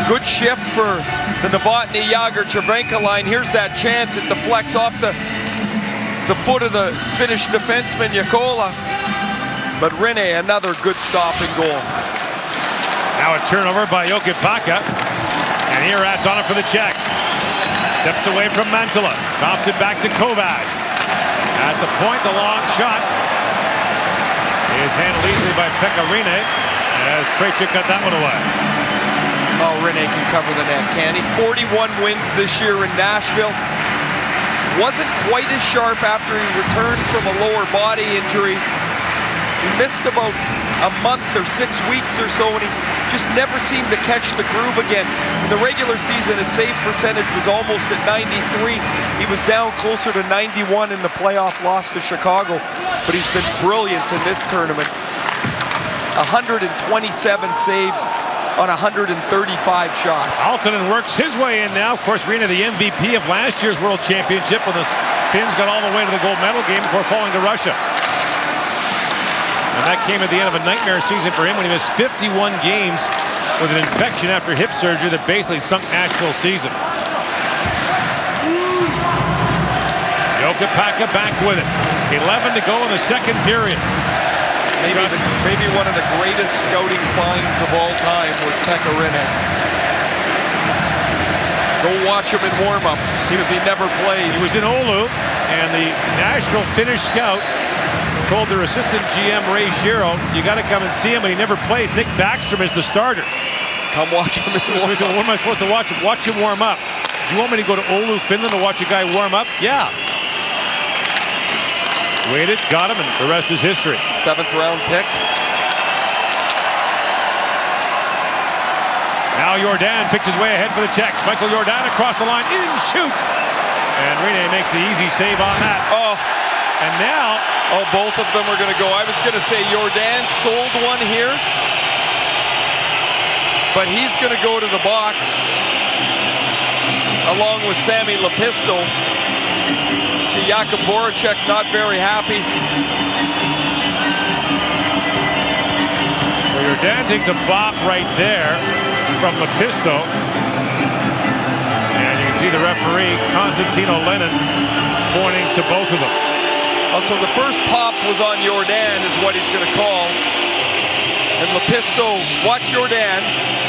Good shift for the Novotny Jagr Cervenka line. Here's that chance. It deflects off the foot of the Finnish defenseman Jokela. But Rene, another good stop and goal. Now a turnover by Joki Paka. And here Rat's on it for the Czechs. Steps away from Mantala. Drops it back to Kovač. At the point, the long shot is handled easily by Pekka Rene as Krejcik got that one away. Oh, Rene can cover the net, can he? 41 wins this year in Nashville. Wasn't quite as sharp after he returned from a lower body injury. He missed about a month or 6 weeks or so, and he just never seemed to catch the groove again. In the regular season, his save percentage was almost at 93. He was down closer to 91 in the playoff loss to Chicago, but he's been brilliant in this tournament. 127 saves, on 135 shots. Altonen works his way in now. Of course, Rina, the MVP of last year's World Championship when the Finns got all the way to the gold medal game before falling to Russia. And that came at the end of a nightmare season for him when he missed 51 games with an infection after hip surgery that basically sunk Nashville's season. Jokipaka back with it. 11 to go in the second period. Maybe one of the greatest scouting finds of all time was Pekka Rinne. Go watch him in warm-up because he never plays. He was in Oulu, and the Nashville Finnish scout told their assistant GM Ray Shiro, "You got to come and see him," and he never plays. Nick Backstrom is the starter. Come watch him. So he said, "What am I supposed to watch him? Watch him warm up." You want me to go to Oulu, Finland, to watch a guy warm up? Yeah. Waited, got him, and the rest is history. 7th round pick. Now Jordan picks his way ahead for the Czechs. Michael Jordan across the line, in, shoots. And Rinne makes the easy save on that. Oh. And now... Oh, both of them are going to go. I was going to say Jordan sold one here. But he's going to go to the box. Along with Sammy Lepisto. See Jakub Voracek not very happy. So Jordan takes a bop right there from Lepisto. And you can see the referee, Konstantino Lennon, pointing to both of them. So the first pop was on Jordan is what he's going to call. And Lepisto, watch Jordan.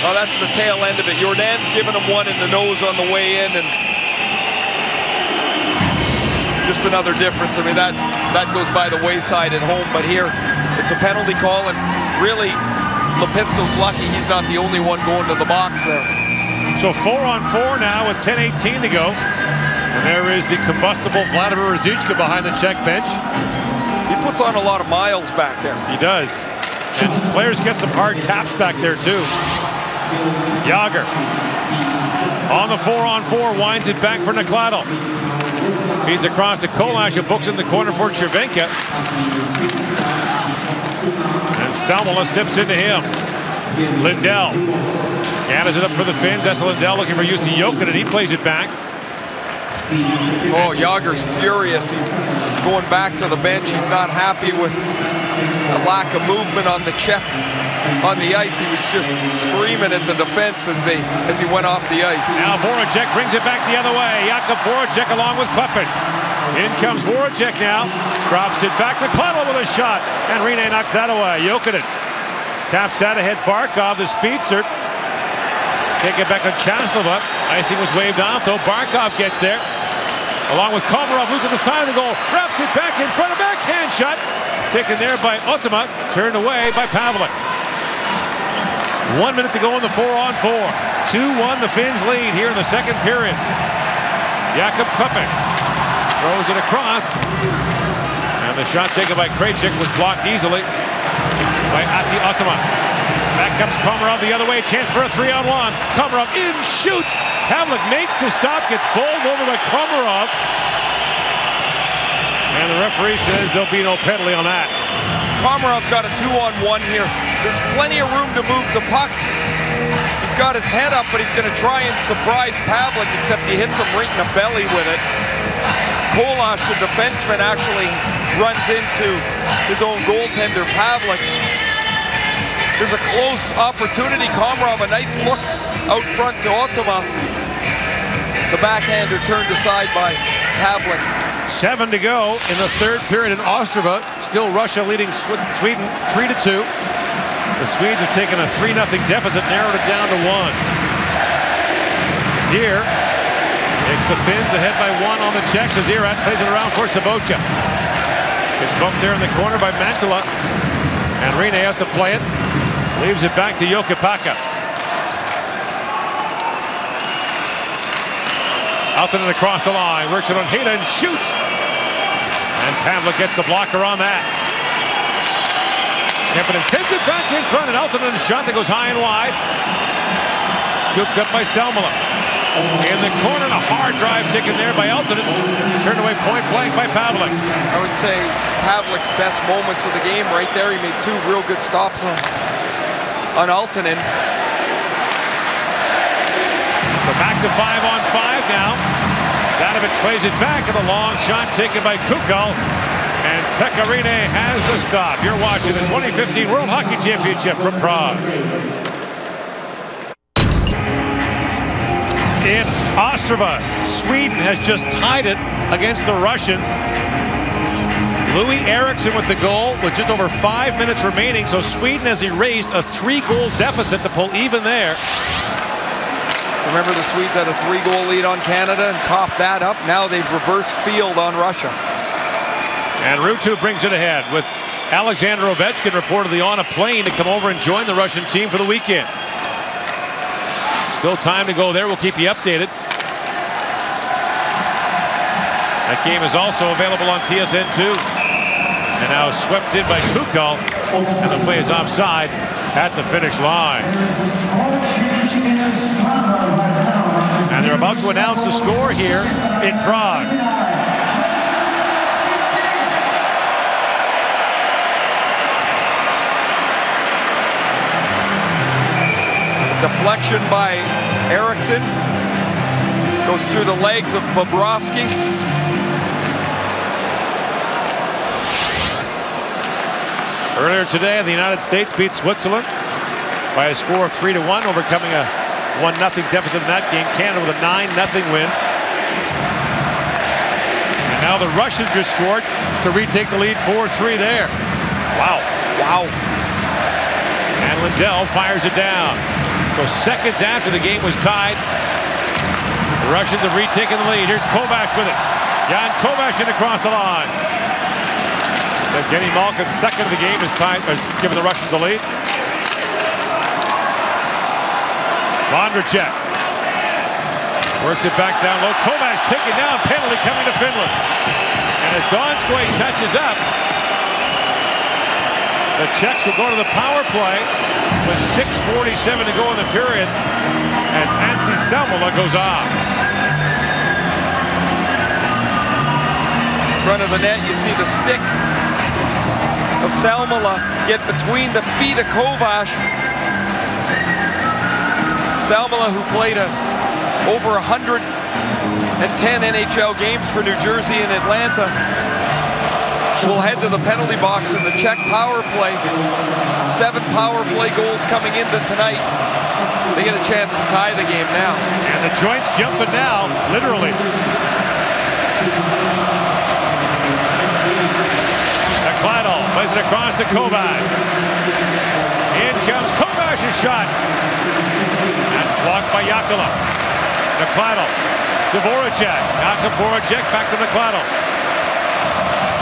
Oh, that's the tail end of it. Jordan's giving him one in the nose on the way in, and just another difference. I mean, that goes by the wayside at home, but here it's a penalty call, and really Lepisto's lucky he's not the only one going to the box there. So 4-on-4 now with 10:18 to go. And there is the combustible Vladimir Ruzicka behind the Czech bench. He puts on a lot of miles back there. He does. And players get some hard taps back there too. Jágr on the 4-on-4, winds it back for Neklado. Feeds across to Koláš, who books in the corner for Cervenka. And Salmela steps into him. Lindell gathers it up for the Finns. Esa Lindell looking for Jussi Jokinen. He plays it back. Oh, Jágr's furious. He's going back to the bench. He's not happy with the lack of movement on the Czechs on the ice. He was just screaming at the defense as he went off the ice. Now Voracek brings it back the other way. Jakub Voracek along with Klepish. In comes Voracek now. Drops it back to Klepish with a shot. And Rinne knocks that away. Jokinen taps that ahead. Barkov, the speedster. Take it back on Chaslova. Icing was waved off, though. Barkov gets there. Along with Komarov, moves to the side of the goal. Wraps it back in front of backhand shot. Taken there by Ottama. Turned away by Pavlik. 1 minute to go in the 4-on-4. 2-1 the Finns lead here in the second period. Jakub Klepish throws it across. And the shot taken by Krejcik was blocked easily by Ati Ottama. Back comes Komarov the other way. Chance for a 3-on-1. Komarov in, shoots. Pavlik makes the stop, gets bowled over by Komarov. And the referee says there'll be no penalty on that. Komarov's got a 2-on-1 here. There's plenty of room to move the puck. He's got his head up, but he's going to try and surprise Pavlik, except he hits him right in the belly with it. Koláš, the defenseman, actually runs into his own goaltender, Pavlik. There's a close opportunity. Komarov, a nice look out front to Ottama. The backhander turned aside by Pavlik. 7 to go in the third period in Ostrava. Still Russia leading Sweden 3-2. The Swedes have taken a 3-0 deficit, narrowed it down to 1. Here, it's the Finns ahead by 1 on the Czechs as Irat plays it around for Sabotka. Gets bumped there in the corner by Mantala. And Rinne out to play it. Leaves it back to Jokipaka. Altonen across the line. Works it on Heda and shoots. And Pavlik gets the blocker on that. Kempinen sends it back in front. And Altonen's shot that goes high and wide. Scooped up by Salmela. In the corner, a hard drive taken there by Altonen. Turned away point blank by Pavlik. I would say Pavlik's best moments of the game right there. He made 2 real good stops on Altonen. We're back to 5-on-5 now. Zanovich plays it back, and a long shot taken by Kukal. And Pekarine has the stop. You're watching the 2015 World Hockey Championship from Prague. In Ostrava, Sweden has just tied it against the Russians. Louis Eriksson with the goal with just over 5 minutes remaining, so Sweden has erased a 3-goal deficit to pull even there. Remember, the Swedes had a 3-goal lead on Canada and coughed that up. Now they've reversed field on Russia. And Ruutu brings it ahead with Alexander Ovechkin reportedly on a plane to come over and join the Russian team for the weekend. Still time to go there. We'll keep you updated. That game is also available on TSN2. And now swept in by Kukal. And the play is offside at the finish line. And they're about to announce the score here in Prague. Deflection by Eriksson. Goes through the legs of Bobrovsky. Earlier today, the United States beat Switzerland by a score of 3-1, overcoming a 1-0 deficit in that game. Canada with a 9-0 win. And now the Russians just scored to retake the lead 4-3 there. Wow. Wow. And Lindell fires it down. So seconds after the game was tied, the Russians have retaken the lead. Here's Kovash with it. Jan Kovash in across the line. Evgeny Malkin's second of the game is tied, giving the Russians the lead. Vondracek works it back down low. Kovash taken down, penalty coming to Finland. And as Donskoy touches up, the Czechs will go to the power play with 6:47 to go in the period as Anssi Salmela goes off. In front of the net, you see the stick of Salmela get between the feet of Kovash. Salmela, who played over 110 NHL games for New Jersey and Atlanta, will head to the penalty box in the Czech power play. 7 power play goals coming into tonight. They get a chance to tie the game now. And the joints jumping now, literally. Nekladal plays it across to Kovash. In comes Kovash's shot. That's blocked by Jakala. Nekladal to Voracek. Jakub Voracek back to Nekladal.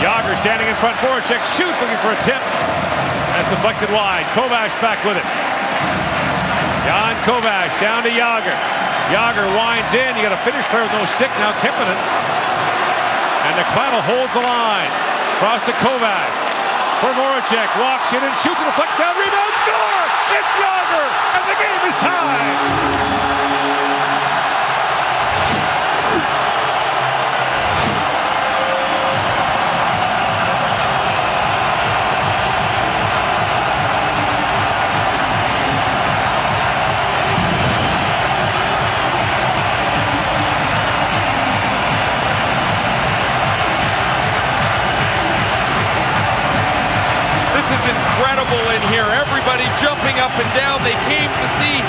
Jágr standing in front. Voracek shoots, looking for a tip. That's deflected wide. Kovash back with it. Jan Kovash down to Jágr. Jágr winds in. You got a finish player with no stick now. Kemppainen. And Nekladal holds the line. Cross to Kovash. For Voracek. Walks in and shoots and deflects down. Rebound. Score! It's Jágr! And the game is tied! Incredible in here. Everybody jumping up and down. They came to see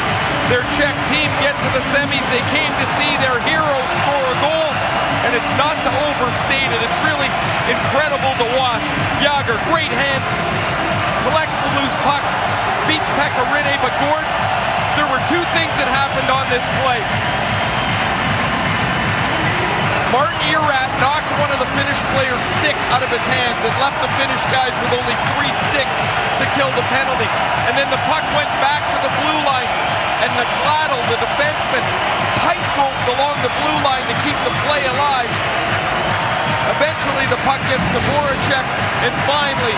their Czech team get to the semis. They came to see their hero score a goal. And it's not to overstate it. It's really incredible to watch. Jágr, great hands. Collects the loose puck. Beats Pekarine. But Gord, there were 2 things that happened on this play. Martin Erat knocked one of the Finnish players' stick out of his hands and left the Finnish guys with only 3 sticks to kill the penalty. And then the puck went back to the blue line, and Nekladal, the defenseman, tight-roped along the blue line to keep the play alive. Eventually, the puck gets to Voracek, and finally,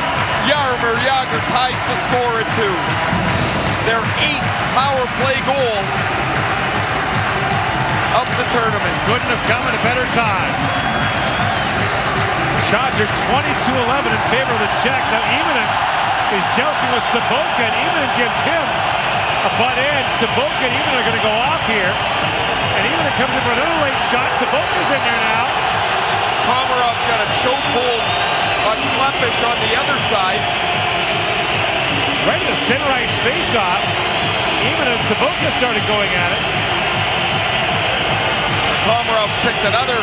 Jaromír Jágr ties the score at 2. Their 8th power play goal of the tournament. Couldn't have come at a better time. Shots are 22-11 in favor of the Czechs. Now Imanen is jousting with Saboka, and Imanen gives him A butt in. Saboka and Eamon are going to go off here. And Eamon comes in for another late shot. Saboka's in there now. Komarov's got a choke hold on Klepish on the other side. Right in the center ice face-off. Eamon and Saboka started going at it. Komarov's picked another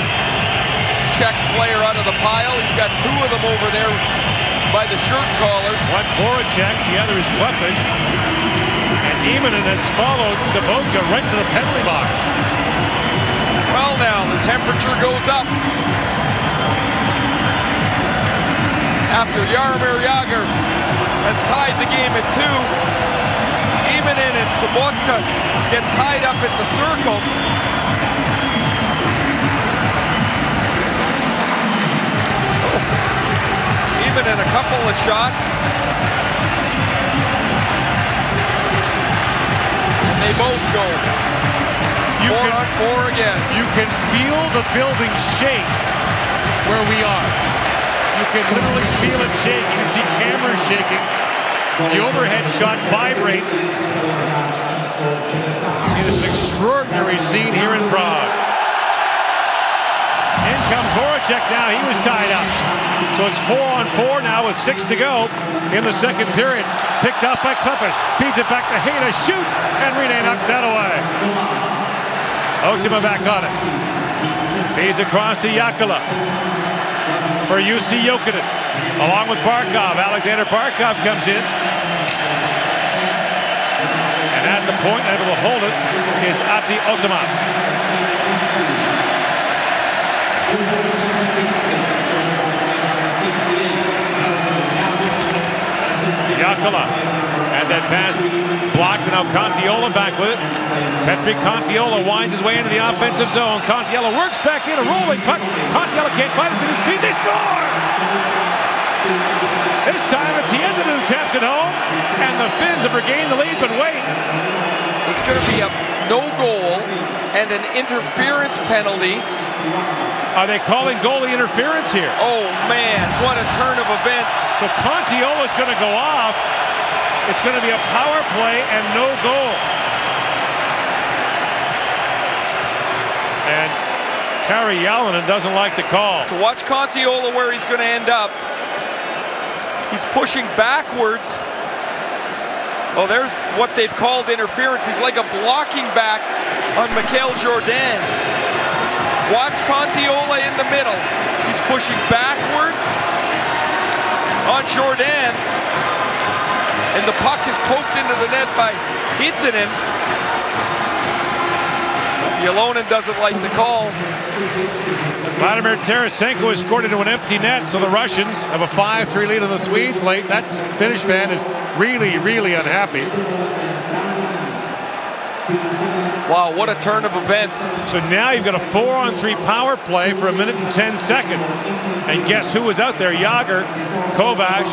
Czech player out of the pile. He's got two of them over there by the shirt collars. One's Voracek, the other is Klepish. And Eamon has followed Saboka right to the penalty box. Well now, the temperature goes up. After Jaromir Jagr has tied the game at 2, Eamon and Saboka get tied up at the circle. Eamon in a couple of shots. And they both go. 4-on-4 again. You can feel the building shake where we are. You can literally feel it shake. You can see cameras shaking. The overhead shot vibrates. It is an extraordinary scene here in Prague. In comes Voracek now. He was tied up. So it's 4-on-4 now with 6 to go in the second period. Picked up by Klepish. Feeds it back to Hayda. Shoots. And Rene knocks that away. Otima back on it. Feeds across to Jakala for Jussi Jokinen. Along with Barkov. Alexander Barkov comes in. And at the point, able to hold it, is Ati Otima. Jakala. And that pass blocked, and now Contiola back with it. Petri Contiola winds his way into the offensive zone. Contiola works back in, a rolling puck. Contiola can't fight it to his feet. They score! This time it's Hietanen who taps it home, and the Finns have regained the lead, but wait. It's going to be a no goal and an interference penalty. Are they calling goalie interference here? Oh man, what a turn of events. So Contiola's going to go off. It's going to be a power play and no goal. And Kari Jalonen doesn't like the call. So watch Contiola where he's going to end up. He's pushing backwards. Oh, there's what they've called interference. He's like a blocking back on Mikhail Jourdain. Watch Contiola in the middle. He's pushing backwards on Jourdain. And the puck is poked into the net by Hietanen. Jalonen doesn't like the call. Vladimir Tarasenko has scored into an empty net, so the Russians have a 5-3 lead on the Swedes late. That Finnish fan is really, really unhappy. Wow, what a turn of events. So now you've got a 4-on-3 power play for 1 minute and 10 seconds. And guess who was out there? Jagr, Kovac,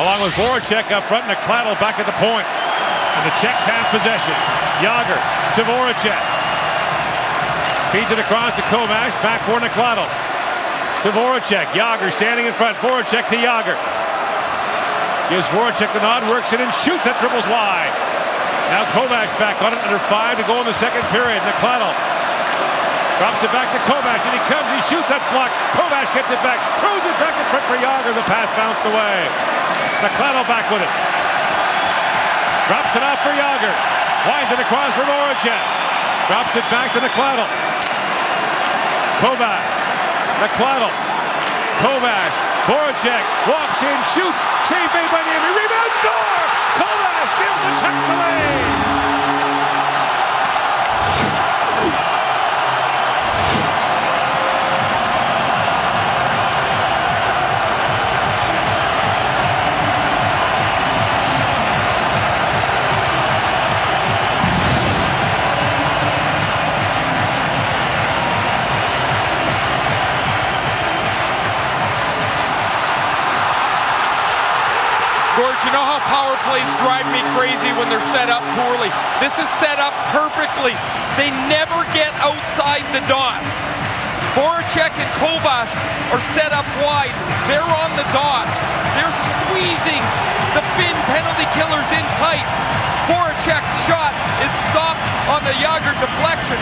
along with Voracek up front, and Nakladel back at the point. And the Czechs have possession. Jagr to Voracek. Feeds it across to Kovac, back for Nakladel. To Voracek. Jagr standing in front. Voracek to Jagr. Gives Voracek the nod, works it and shoots. That dribbles wide. Now Kovac back on it, under 5 to go in the second period. Nakladel drops it back to Kovac, and he comes, he shoots, that's blocked. Kovac gets it back, throws it back in front for Jagr. The pass bounced away. Nakladel back with it. Drops it off for Jagr. Winds it across for Voracek. Drops it back to Nakladel. Kovac. Nakladel. Kovac. Voracek walks in, shoots. Save made by Niemi. Rebound, score! Kovac gives the Czechs the lead. You know how power plays drive me crazy when they're set up poorly? This is set up perfectly. They never get outside the dots. Voracek and Kovac are set up wide. They're on the dots. They're squeezing The Finn penalty killer's in tight. Voracek's shot is stopped on the Jágr deflection.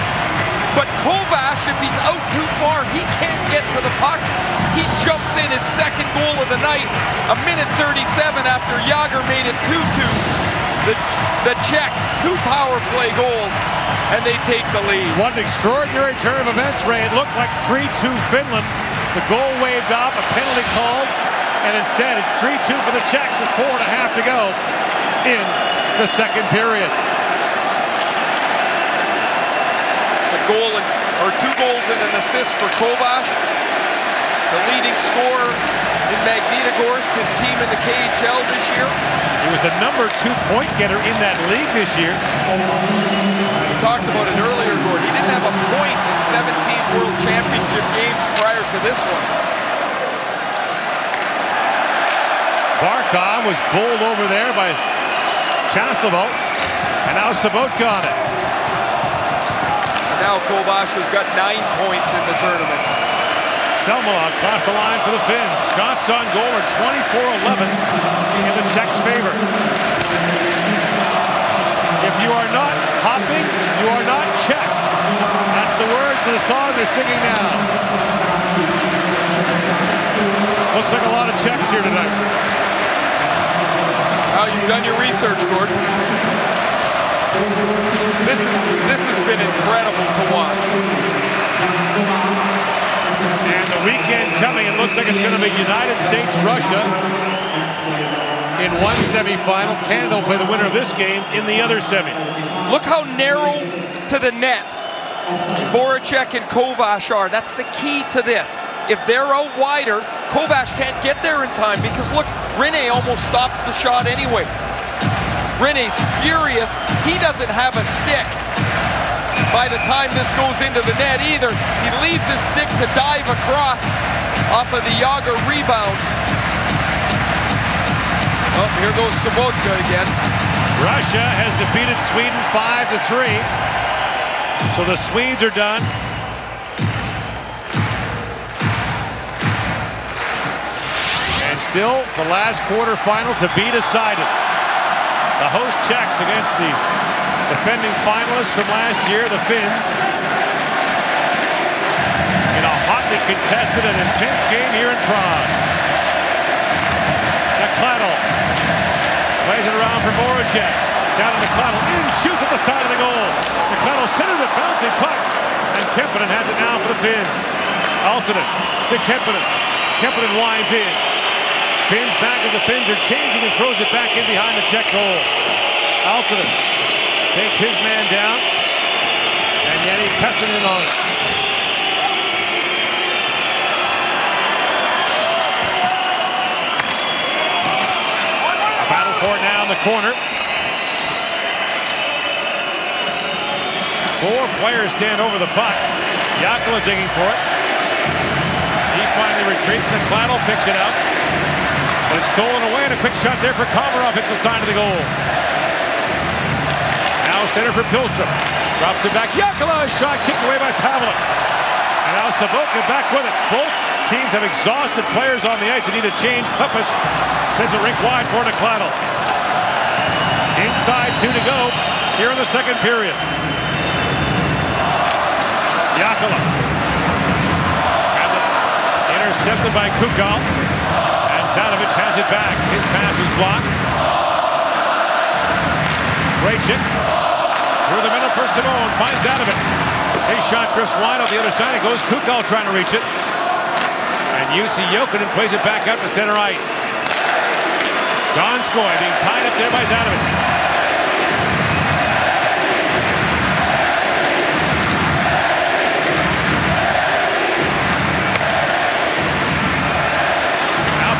But Kovács, if he's out too far, he can't get to the puck. He jumps in his second goal of the night, a minute 37 after Jágr made it 2-2. The Czechs, 2 power play goals, and they take the lead. What an extraordinary turn of events, Ray. It looked like 3-2 Finland. The goal waved off, a penalty called, and instead it's 3-2 for the Czechs with 4.5 to go in the second period. Goal or 2 goals and an assist for Kovács, the leading scorer in Magnitogorsk, his team in the KHL this year. He was the #2 point getter in that league this year. We talked about it earlier, Gord. He didn't have a point in 17 World Championship games prior to this one. Barkov was bowled over there by Chaslovo, and now Sobotka on it. Now Kovács has got 9 points in the tournament. Selmala across the line for the Finns. Shots on goal are 24-11 in the Czechs' favor. If you are not hopping, you are not Czech. That's the words of the song they're singing now. Looks like a lot of Czechs here tonight. Now you've done your research, Gordon. This has been incredible to watch. And the weekend coming, it looks like it's going to be United States-Russia in one semifinal. Canada will play the winner of this game in the other semi. Look how narrow to the net Voracek and Kovács are. That's the key to this. If they're out wider, Kovács can't get there in time because look, Rinne almost stops the shot anyway. Rinne's furious. He doesn't have a stick by the time this goes into the net either. He leaves his stick to dive across off of the Jágr rebound. Oh, here goes Sobotka again. Russia has defeated Sweden 5-3. So the Swedes are done. And still the last quarterfinal to be decided. The host Czechs against the defending finalists from last year, the Finns. In a hotly contested and intense game here in Prague. Nekladel plays it around for Voracek. Down to Nekladel, in, shoots at the side of the goal. Nekladel centers it, bouncing puck. And Kemppainen has it now for the Finns. Aaltonen to Kemppainen. Kemppainen winds in. Spins back as the Finns are changing and throws it back in behind the Czech goal. Aaltonen takes his man down, and Jani Pessanen on it. A battle for it now in the corner. 4 players stand over the puck. Jákala digging for it. He finally retreats. Nekladel picks it up. But it's stolen away, and a quick shot there for Komarov hits the side of the goal. Now center for Pilstrom. Drops it back. Jákala, shot kicked away by Pavlik. And now Sobotka back with it. Both teams have exhausted players on the ice and need a change. Klippus sends it rink wide for Nekladel. Inside 2 to go here in the second period. Jákala. And intercepted by Kukal. Zanovic has it back. His pass was blocked. Krejcik through the middle for Simone. Finds Zanovic. His shot drifts wide off the other side. It goes Kukal trying to reach it. And Jussi Jokinen plays it back out to center ice. Donskoy being tied up there by Zanovic.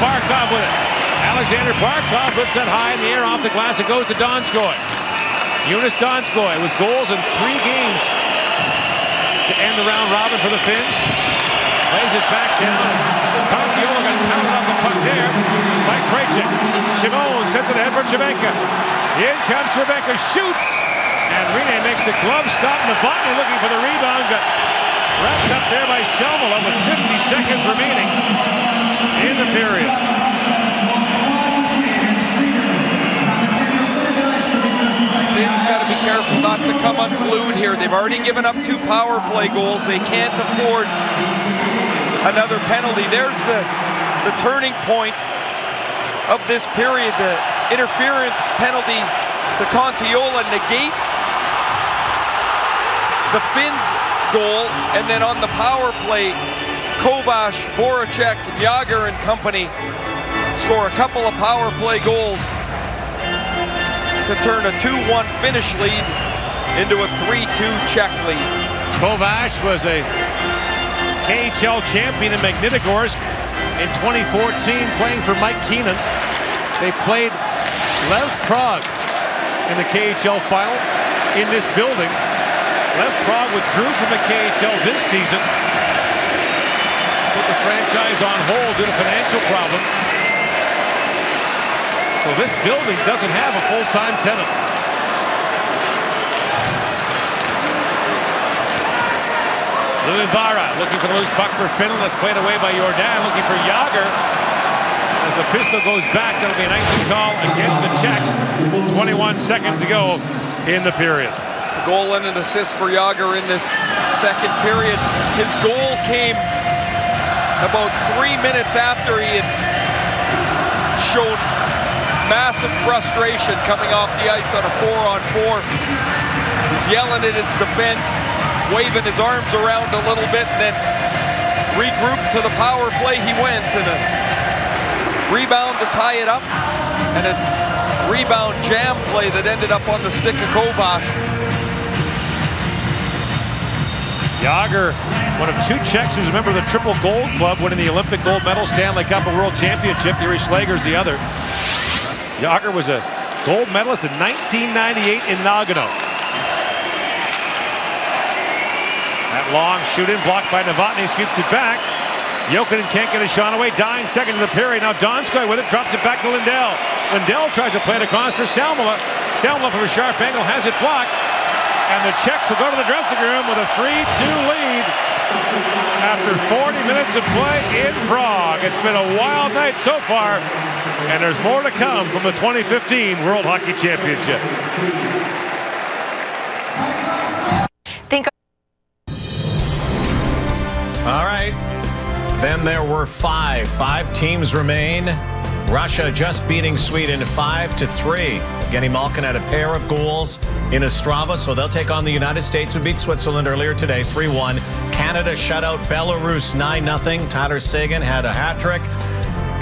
Barkov with it. Alexander Barkov lifts that high in the air off the glass. It goes to Donskoy. Jonas Donskoy with goals in 3 games to end the round robin for the Finns. Lays it back down. Konkiola got pounded off the puck there by Krejcik. Simone sets it ahead for Chebenka. In comes Chebenka, shoots. And Rinne makes the glove stop. Novotny looking for the rebound. Got wrapped up there by Selmala with 50 seconds remaining in the period. careful not to come unglued here. They've already given up 2 power play goals. They can't afford another penalty. There's the turning point of this period. The interference penalty to Contiola negates the Finns goal, and then on the power play, Kovac, Voracek, Jágr and company score a couple of power play goals to turn a 2-1 Finnish lead into a 3-2 Czech lead. Kovac was a KHL champion in Magnitogorsk in 2014, playing for Mike Keenan. They played Lev Prague in the KHL final in this building. Lev Prague withdrew from the KHL this season, put the franchise on hold due to financial problems. So this building doesn't have a full-time tenant. Lilivara looking for the loose puck for Finland. That's played away by Jordan, looking for Jágr. As the pistol goes back, that'll be an icing call against the Czechs. 21 seconds to go in the period. A goal and an assist for Jágr in this second period. His goal came about 3 minutes after he had shown massive frustration coming off the ice on a 4-on-4. He's yelling at his defense, waving his arms around a little bit, and then regrouped to the power play he went, and a rebound to tie it up, and a rebound jam play that ended up on the stick of Kovac. Jágr, one of 2 Czechs who's a member of the Triple Gold Club, winning the Olympic gold medal, Stanley Cup, and World Championship. Yuri Schleger's the other. Jágr was a gold medalist in 1998 in Nagano. That long shoot-in blocked by Novotny, sweeps it back. Jokinen can't get a shot away, dying second of the period. Now Donskoy with it, drops it back to Lindell. Lindell tries to play it across for Salmela. Salmela from a sharp angle has it blocked. And the Czechs will go to the dressing room with a 3-2 lead after 40 minutes of play in Prague. It's been a wild night so far, and there's more to come from the 2015 World Hockey Championship. All right. Then there were 5. 5 teams remain. Russia just beating Sweden 5-3. Evgeny Malkin had a pair of goals in Ostrava, so they'll take on the United States, who beat Switzerland earlier today 3-1. Canada shut out Belarus 9-0. Tyler Seguin had a hat trick.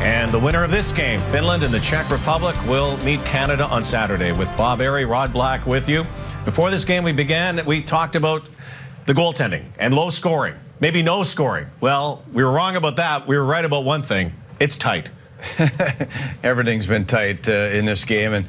And the winner of this game, Finland and the Czech Republic, will meet Canada on Saturday. With Bob Airy, Rod Black with you. Before this game we began, we talked about the goaltending and low scoring. Maybe no scoring. Well, we were wrong about that. We were right about one thing. It's tight. Everything's been tight in this game, and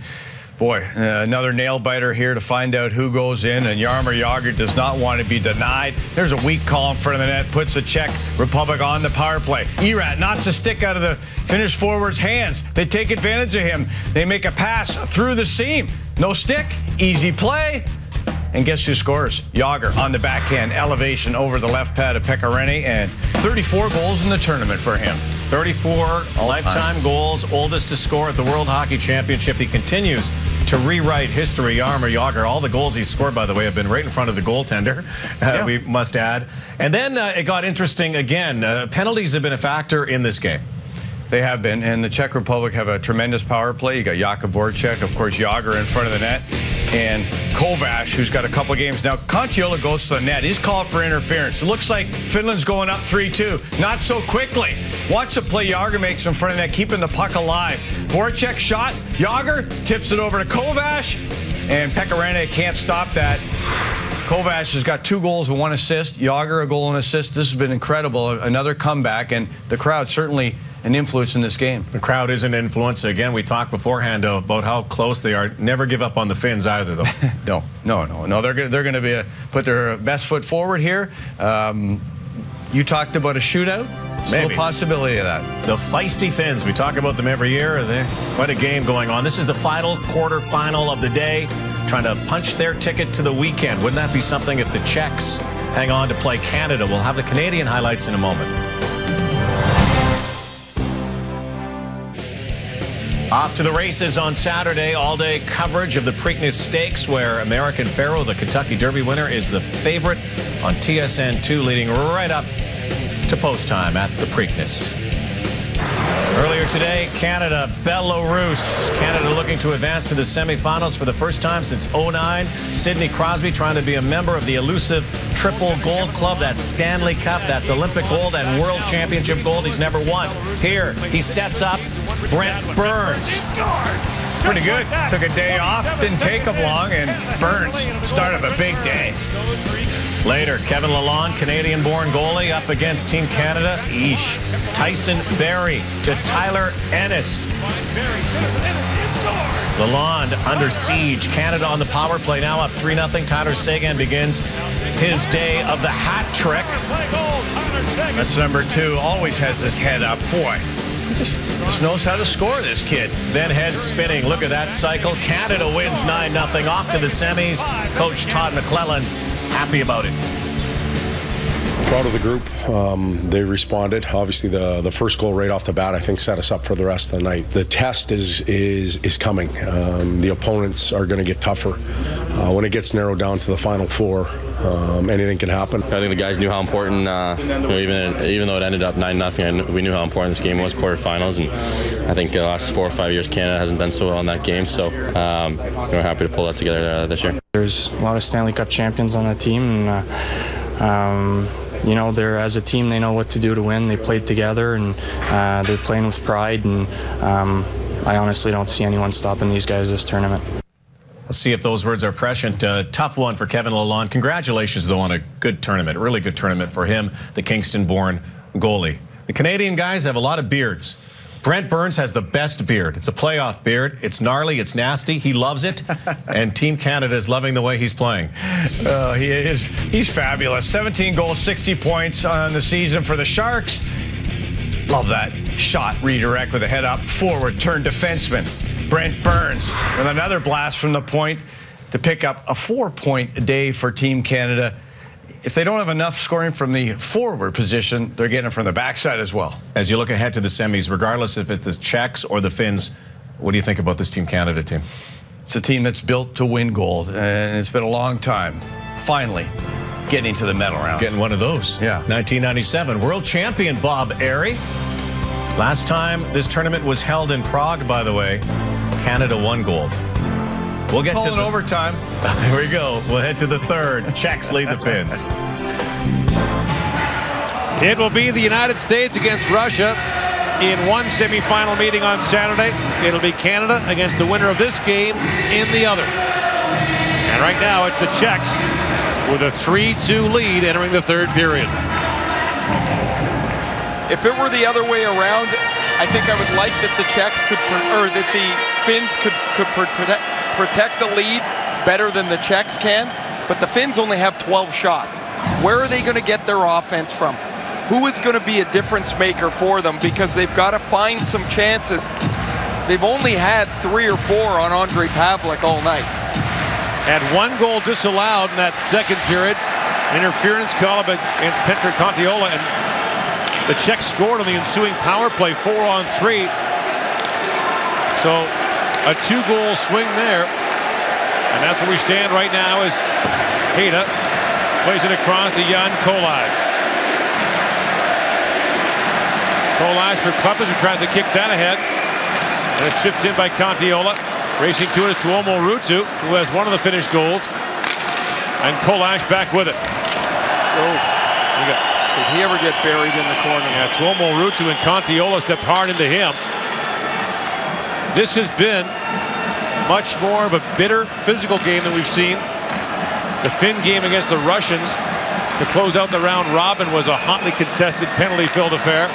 boy, another nail-biter here to find out who goes in, and Jaromir Jágr does not want to be denied. There's a weak call in front of the net, puts the Czech Republic on the power play. Erat knocks a stick out of the Finnish forward's hands. They take advantage of him. They make a pass through the seam. No stick, easy play. And guess who scores? Jágr on the backhand, elevation over the left pad of Pekareni, and 34 goals in the tournament for him. 34 lifetime goals, oldest to score at the World Hockey Championship. He continues to rewrite history. Jaromir Jágr, all the goals he's scored, by the way, have been right in front of the goaltender, we must add. And then it got interesting again. Penalties have been a factor in this game. They have been, and the Czech Republic have a tremendous power play. You got Jakub Voracek, of course, Jágr in front of the net, and Kovac, who's got a couple of games. Now, Contiola goes to the net. He's called for interference. It looks like Finland's going up 3-2. Not so quickly. Watch the play Jágr makes in front of the net, keeping the puck alive. Voracek shot. Jágr tips it over to Kovac, and Pekareni can't stop that. Kovac has got 2 goals and 1 assist. Jágr a goal and assist. This has been incredible. Another comeback, and the crowd certainly an influence in this game. The crowd is an influence. Again, we talked beforehand about how close they are. Never give up on the Finns either, though. No. They're going to put their best foot forward here. You talked about a shootout. Maybe. No possibility of that. The feisty Finns. We talk about them every year. They're quite a game going on. This is the final quarterfinal of the day, trying to punch their ticket to the weekend. Wouldn't that be something if the Czechs hang on to play Canada? We'll have the Canadian highlights in a moment. Off to the races on Saturday. All-day coverage of the Preakness Stakes, where American Pharoah, the Kentucky Derby winner, is the favorite on TSN2, leading right up to post time at the Preakness. Earlier today, Canada, Belarus. Canada looking to advance to the semifinals for the first time since '09. Sidney Crosby trying to be a member of the elusive triple gold club. That's Stanley Cup, that's Olympic gold, and World Championship gold he's never won. Here, he sets up Brent Burns. Pretty good. Took a day off, didn't take him long, and Burns, start of a big day. Later, Kevin Lalonde, Canadian-born goalie, up against Team Canada. Eesh. Tyson Barrie to Tyler Ennis. Lalonde under siege. Canada on the power play, now up 3-0. Tyler Seguin begins his day of the hat trick. That's number 2. Always has his head up. Boy, he just knows how to score, this kid. Then head spinning. Look at that cycle. Canada wins 9-0. Off to the semis. Coach Todd McClellan happy about it. Proud of the group. They responded. Obviously, the first goal right off the bat, I think, set us up for the rest of the night. The test is coming. The opponents are going to get tougher. When it gets narrowed down to the final 4, anything can happen. I think the guys knew how important, even though it ended up 9-0, we knew how important this game was, quarterfinals, and I think the last 4 or 5 years Canada hasn't done so well in that game, so we're happy to pull that together this year. There's a lot of Stanley Cup champions on that team, and you know, they're, as a team, they know what to do to win. They played together, and they're playing with pride, and I honestly don't see anyone stopping these guys this tournament. Let's see if those words are prescient. Tough one for Kevin Lalonde. Congratulations, though, on a good tournament, a really good tournament for him, the Kingston-born goalie. The Canadian guys have a lot of beards. Brent Burns has the best beard. It's a playoff beard. It's gnarly. It's nasty. He loves it. And Team Canada is loving the way he's playing. He is. He's fabulous. 17 goals, 60 points on the season for the Sharks. Love that shot redirect with a head up forward turn defenseman. Brent Burns with another blast from the point to pick up a 4-point day for Team Canada. If they don't have enough scoring from the forward position, they're getting it from the backside as well. As you look ahead to the semis, regardless if it's the Czechs or the Finns, what do you think about this Team Canada team? It's a team that's built to win gold, and it's been a long time. Finally, getting to the medal round. Getting one of those. Yeah. 1997, world champion Bob Airey. Last time this tournament was held in Prague, by the way, Canada won gold. We'll get to overtime. Here we go. We'll head to the third. Czechs lead the Finns. It will be the United States against Russia in one semifinal meeting on Saturday. It'll be Canada against the winner of this game in the other. And right now it's the Czechs with a 3-2 lead entering the third period. If it were the other way around, I think I would like that the Czechs could, or that the Finns could protect the lead better than the Czechs can, but the Finns only have 12 shots. Where are they going to get their offense from? Who is going to be a difference maker for them? Because they've got to find some chances. They've only had 3 or 4 on Andrei Pavlik all night. Had 1 goal disallowed in that second period. Interference call against Petr Kontiola, and the Czechs scored on the ensuing power play, 4-on-3. So a 2-goal swing there. And that's where we stand right now as Heda plays it across to Jan Kolář. Kolář for Kleppers, who tried to kick that ahead. And it's chipped in by Kontiola. Racing to it is Tuomo Ruutu, who has one of the finished goals. And Kolář back with it. Did he ever get buried in the corner? Yeah, Tuomo Ruutu and Kontiola stepped hard into him. This has been much more of a bitter physical game than we've seen. The Finn game against the Russians to close out the round robin was a hotly contested, penalty-filled affair.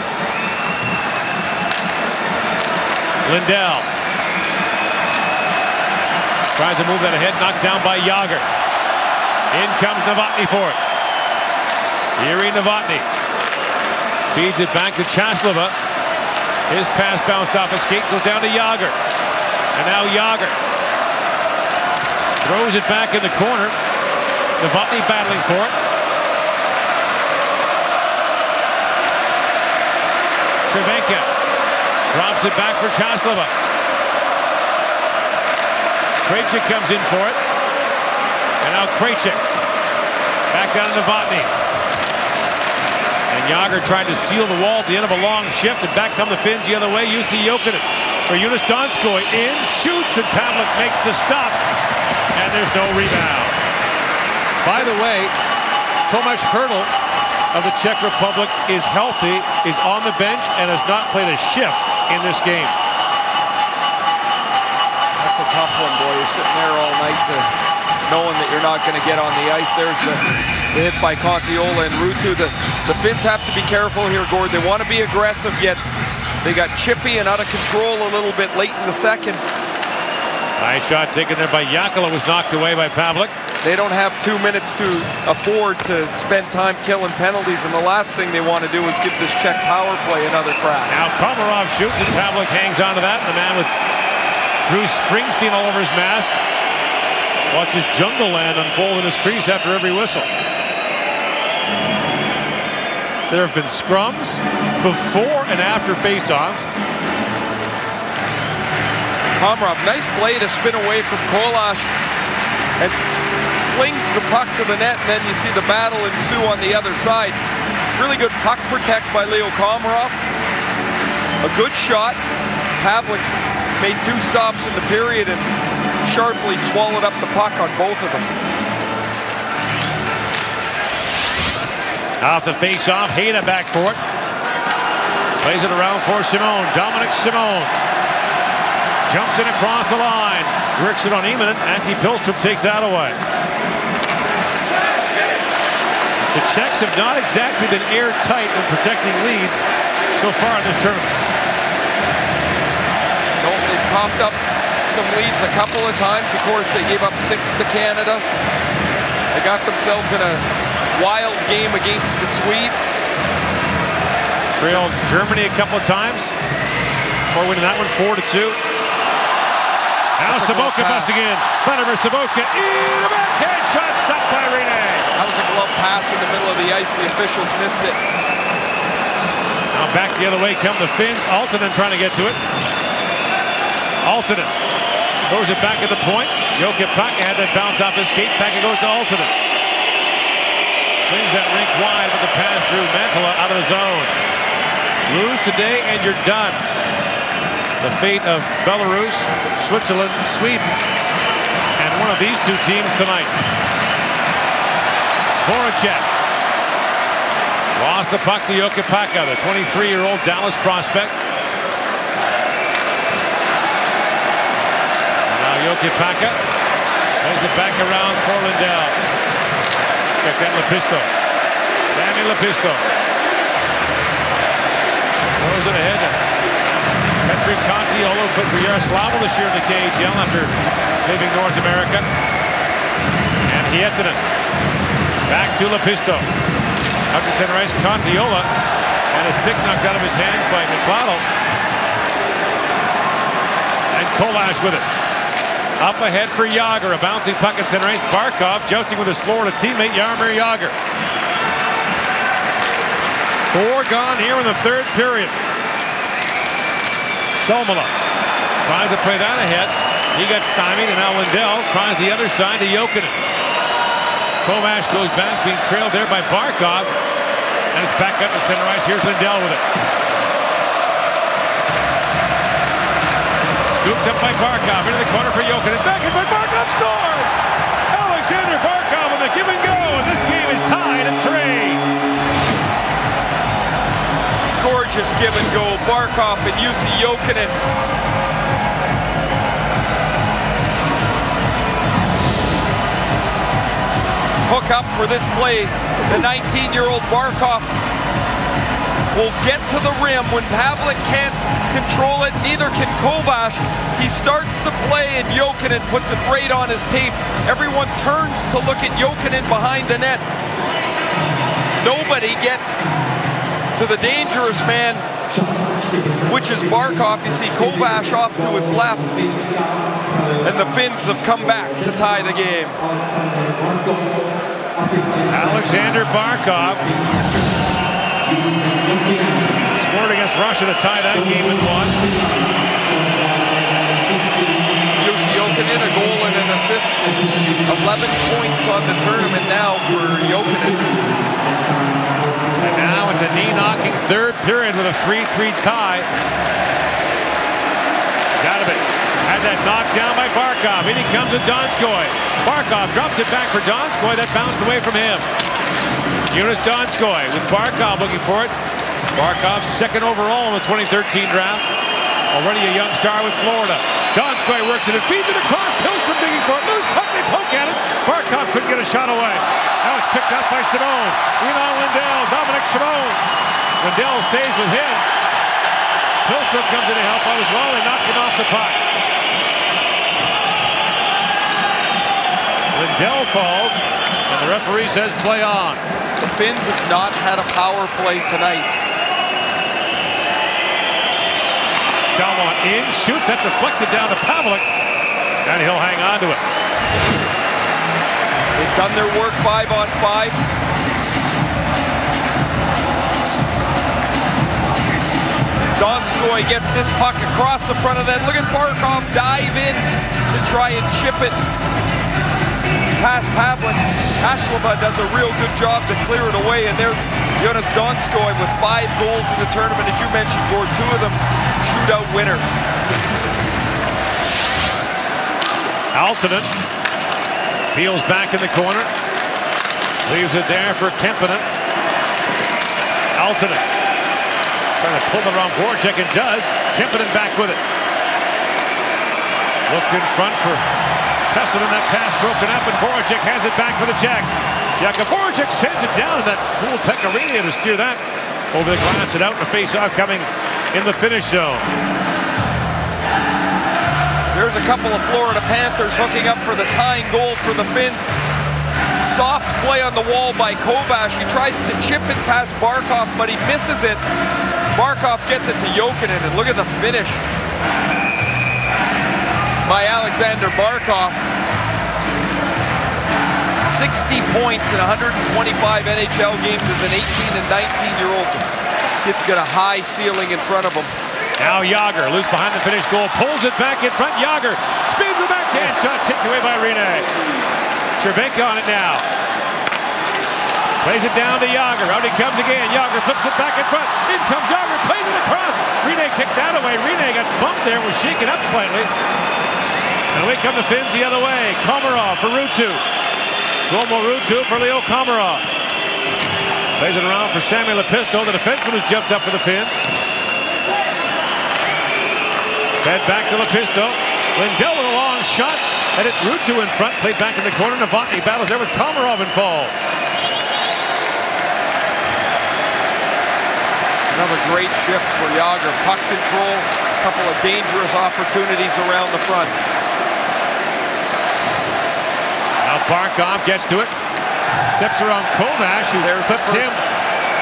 Lindell tries to move that ahead, knocked down by Jágr. In comes Novotny for it. Yuri Novotny feeds it back to Chaslova. His pass bounced off a skate, goes down to Jágr. And now Jágr throws it back in the corner. Novotny battling for it. Cervenka drops it back for Chaslova. Krejcik comes in for it. And now Krejcik. Back down to Novotny. And Jágr tried to seal the wall at the end of a long shift. And back come the Finns the other way. Jussi Jokinen for Jonas Donskoi. In, shoots, and Pavlik makes the stop. And there's no rebound. By the way, Tomáš Hertl of the Czech Republic is healthy, is on the bench, and has not played a shift in this game. That's a tough one, boy. You're sitting there all night knowing that you're not going to get on the ice. There's the hit by Kontiola and Ruutu. The Finns have to be careful here, Gord. They want to be aggressive, yet they got chippy and out of control a little bit late in the second. Nice shot taken there by Jokela, was knocked away by Pavlik. They don't have 2 minutes to afford to spend time killing penalties, and the last thing they want to do is give this Czech power play another crack. Now Komarov shoots, and Pavlik hangs on to that, and the man with Bruce Springsteen all over his mask watches Jungle Land unfold in his crease after every whistle. There have been scrums before and after face-offs. Komarov, nice play to spin away from Koláš and flings the puck to the net, and then you see the battle ensue on the other side. Really good puck protect by Leo Komarov. A good shot. Pavlik's made 2 stops in the period and sharply swallowed up the puck on both of them. Off the face-off, Hejda back for it. Plays it around for Simone. Dominic Simone jumps in across the line. Works it on Emanen. Antti Pilstrup takes that away. The Czechs have not exactly been airtight in protecting leads so far in this tournament. No, they've coughed up some leads a couple of times. Of course, they gave up 6 to Canada. They got themselves in a wild game against the Swedes. Trailed Germany a couple of times. Before winning that one 4-2. Now Saboka busting in. Vladimir Saboka in a backhand shot stopped by Rene. That was a glove pass in the middle of the ice. The officials missed it. Now back the other way come the Finns. Aaltonen trying to get to it. Aaltonen throws it back at the point. Jokipaka had that bounce off his skate. Back it goes to Aaltonen. Swings that rink wide, but the pass drew Mantala out of the zone. Lose today and you're done. The fate of Belarus, Switzerland, Sweden, and one of these 2 teams tonight. Voracek lost the puck to Jokipaka, the 23-year-old Dallas prospect. And now Jokipaka plays it back around for Lindell. Check that Lepisto. Sammy Lepisto. Throws it ahead. Petri Kontiola put for Yaroslavl this year in the KHL after leaving North America. And Hietanen. Back to Lepisto. Up to center ice, Kontiola. And a stick knocked out of his hands by McLeod. And Koláš with it. Up ahead for Jágr. A bouncing puck at center ice. Barkov jousting with his Florida teammate Jaromír Jágr. 4 gone here in the 3rd period. Salmela tries to play that ahead. He got stymied, and now Lindell tries the other side to Jokinen. Kováš goes back, being trailed there by Barkov. And it's back up to center ice. Here's Lindell with it. Scooped up by Barkov into the corner for Jokinen. Back in, but Barkov scores! Alexander Barkov on the give and go, and this game is tied at 3. Gorgeous give and go. Barkov and Jussi Jokinen. Hook up for this play. The 19-year-old Barkov will get to the rim when Pavlik can't control it. Neither can Kováš. He starts the play and Jokinen puts it right on his tape. Everyone turns to look at Jokinen behind the net. Nobody gets to the dangerous man, which is Barkov. You see Kováš off to his left, and the Finns have come back to tie the game. Alexander Barkov scored against Russia to tie that game in 1. Jussi Jokinen, a goal last 11 points on the tournament now for Jokinen. And now it's a knee-knocking third period with a 3-3 tie. Zadovich had that knocked down by Barkov. In he comes with Donskoy. Barkov drops it back for Donskoy. That bounced away from him. Jonas Donskoy with Barkov looking for it. Barkov's second overall in the 2013 draft. Already a young star with Florida. Donskoy works it and feeds it across. Pilstrom digging for it. Loose puck, they poke at it. Barkov couldn't get a shot away. Now it's picked up by Simone. Renan Lindell, Dominic Simone. Lindell stays with him. Pilstrom comes in to help out as well. They knock him off the puck. Lindell falls, and the referee says play on. The Finns have not had a power play tonight. Salmon in, shoots that deflected down to Pavlik, and he'll hang on to it. They've done their work 5-on-5. Donskoy gets this puck across the front of that. Look at Barkov dive in to try and chip it past Pavlik. Haslama does a real good job to clear it away, and there's Jonas Donskoy with 5 goals in the tournament. As you mentioned, Gord, 2 of them shootout winners. Aaltonen peels back in the corner. Leaves it there for Kemppainen. Aaltonen trying to pull it around Voracek, and does. Kemppainen back with it. Looked in front for Pessonen. That pass broken up, and Voracek has it back for the Czechs. Jakub Voracek sends it down, and that fool Pecorino to steer that over the glass and out, and a face-off coming in the finish zone. There's a couple of Florida Panthers hooking up for the tying goal for the Finns. Soft play on the wall by Kovac. He tries to chip it past Barkov, but he misses it. Barkov gets it to Jokinen, and look at the finish by Alexander Barkov. 60 points in 125 NHL games as an 18 and 19-year-old. Kid's got a high ceiling in front of him. Now Jágr, loose behind the finished goal, pulls it back in front. Jágr spins the backhand shot, kicked away by Rinne. Cervenka on it now. Plays it down to Jágr. Out he comes again. Jágr flips it back in front. In comes Jágr, plays it across. Rinne kicked that away. Rinne got bumped there, was shaken up slightly. And away come the Finns the other way. Komarov for Ruutu. Tuomo Ruutu for Leo Komarov. Plays it around for Samuel Lepisto. The defenseman who's jumped up for the Finns. Fed back to Lepisto. Lindell with a long shot. Had it Ruutu in front. Played back in the corner. Novotny battles there with Komarov and falls. Another great shift for Jágr. Puck control. A couple of dangerous opportunities around the front. Now Barkov gets to it. Steps around Kovac, who flips him.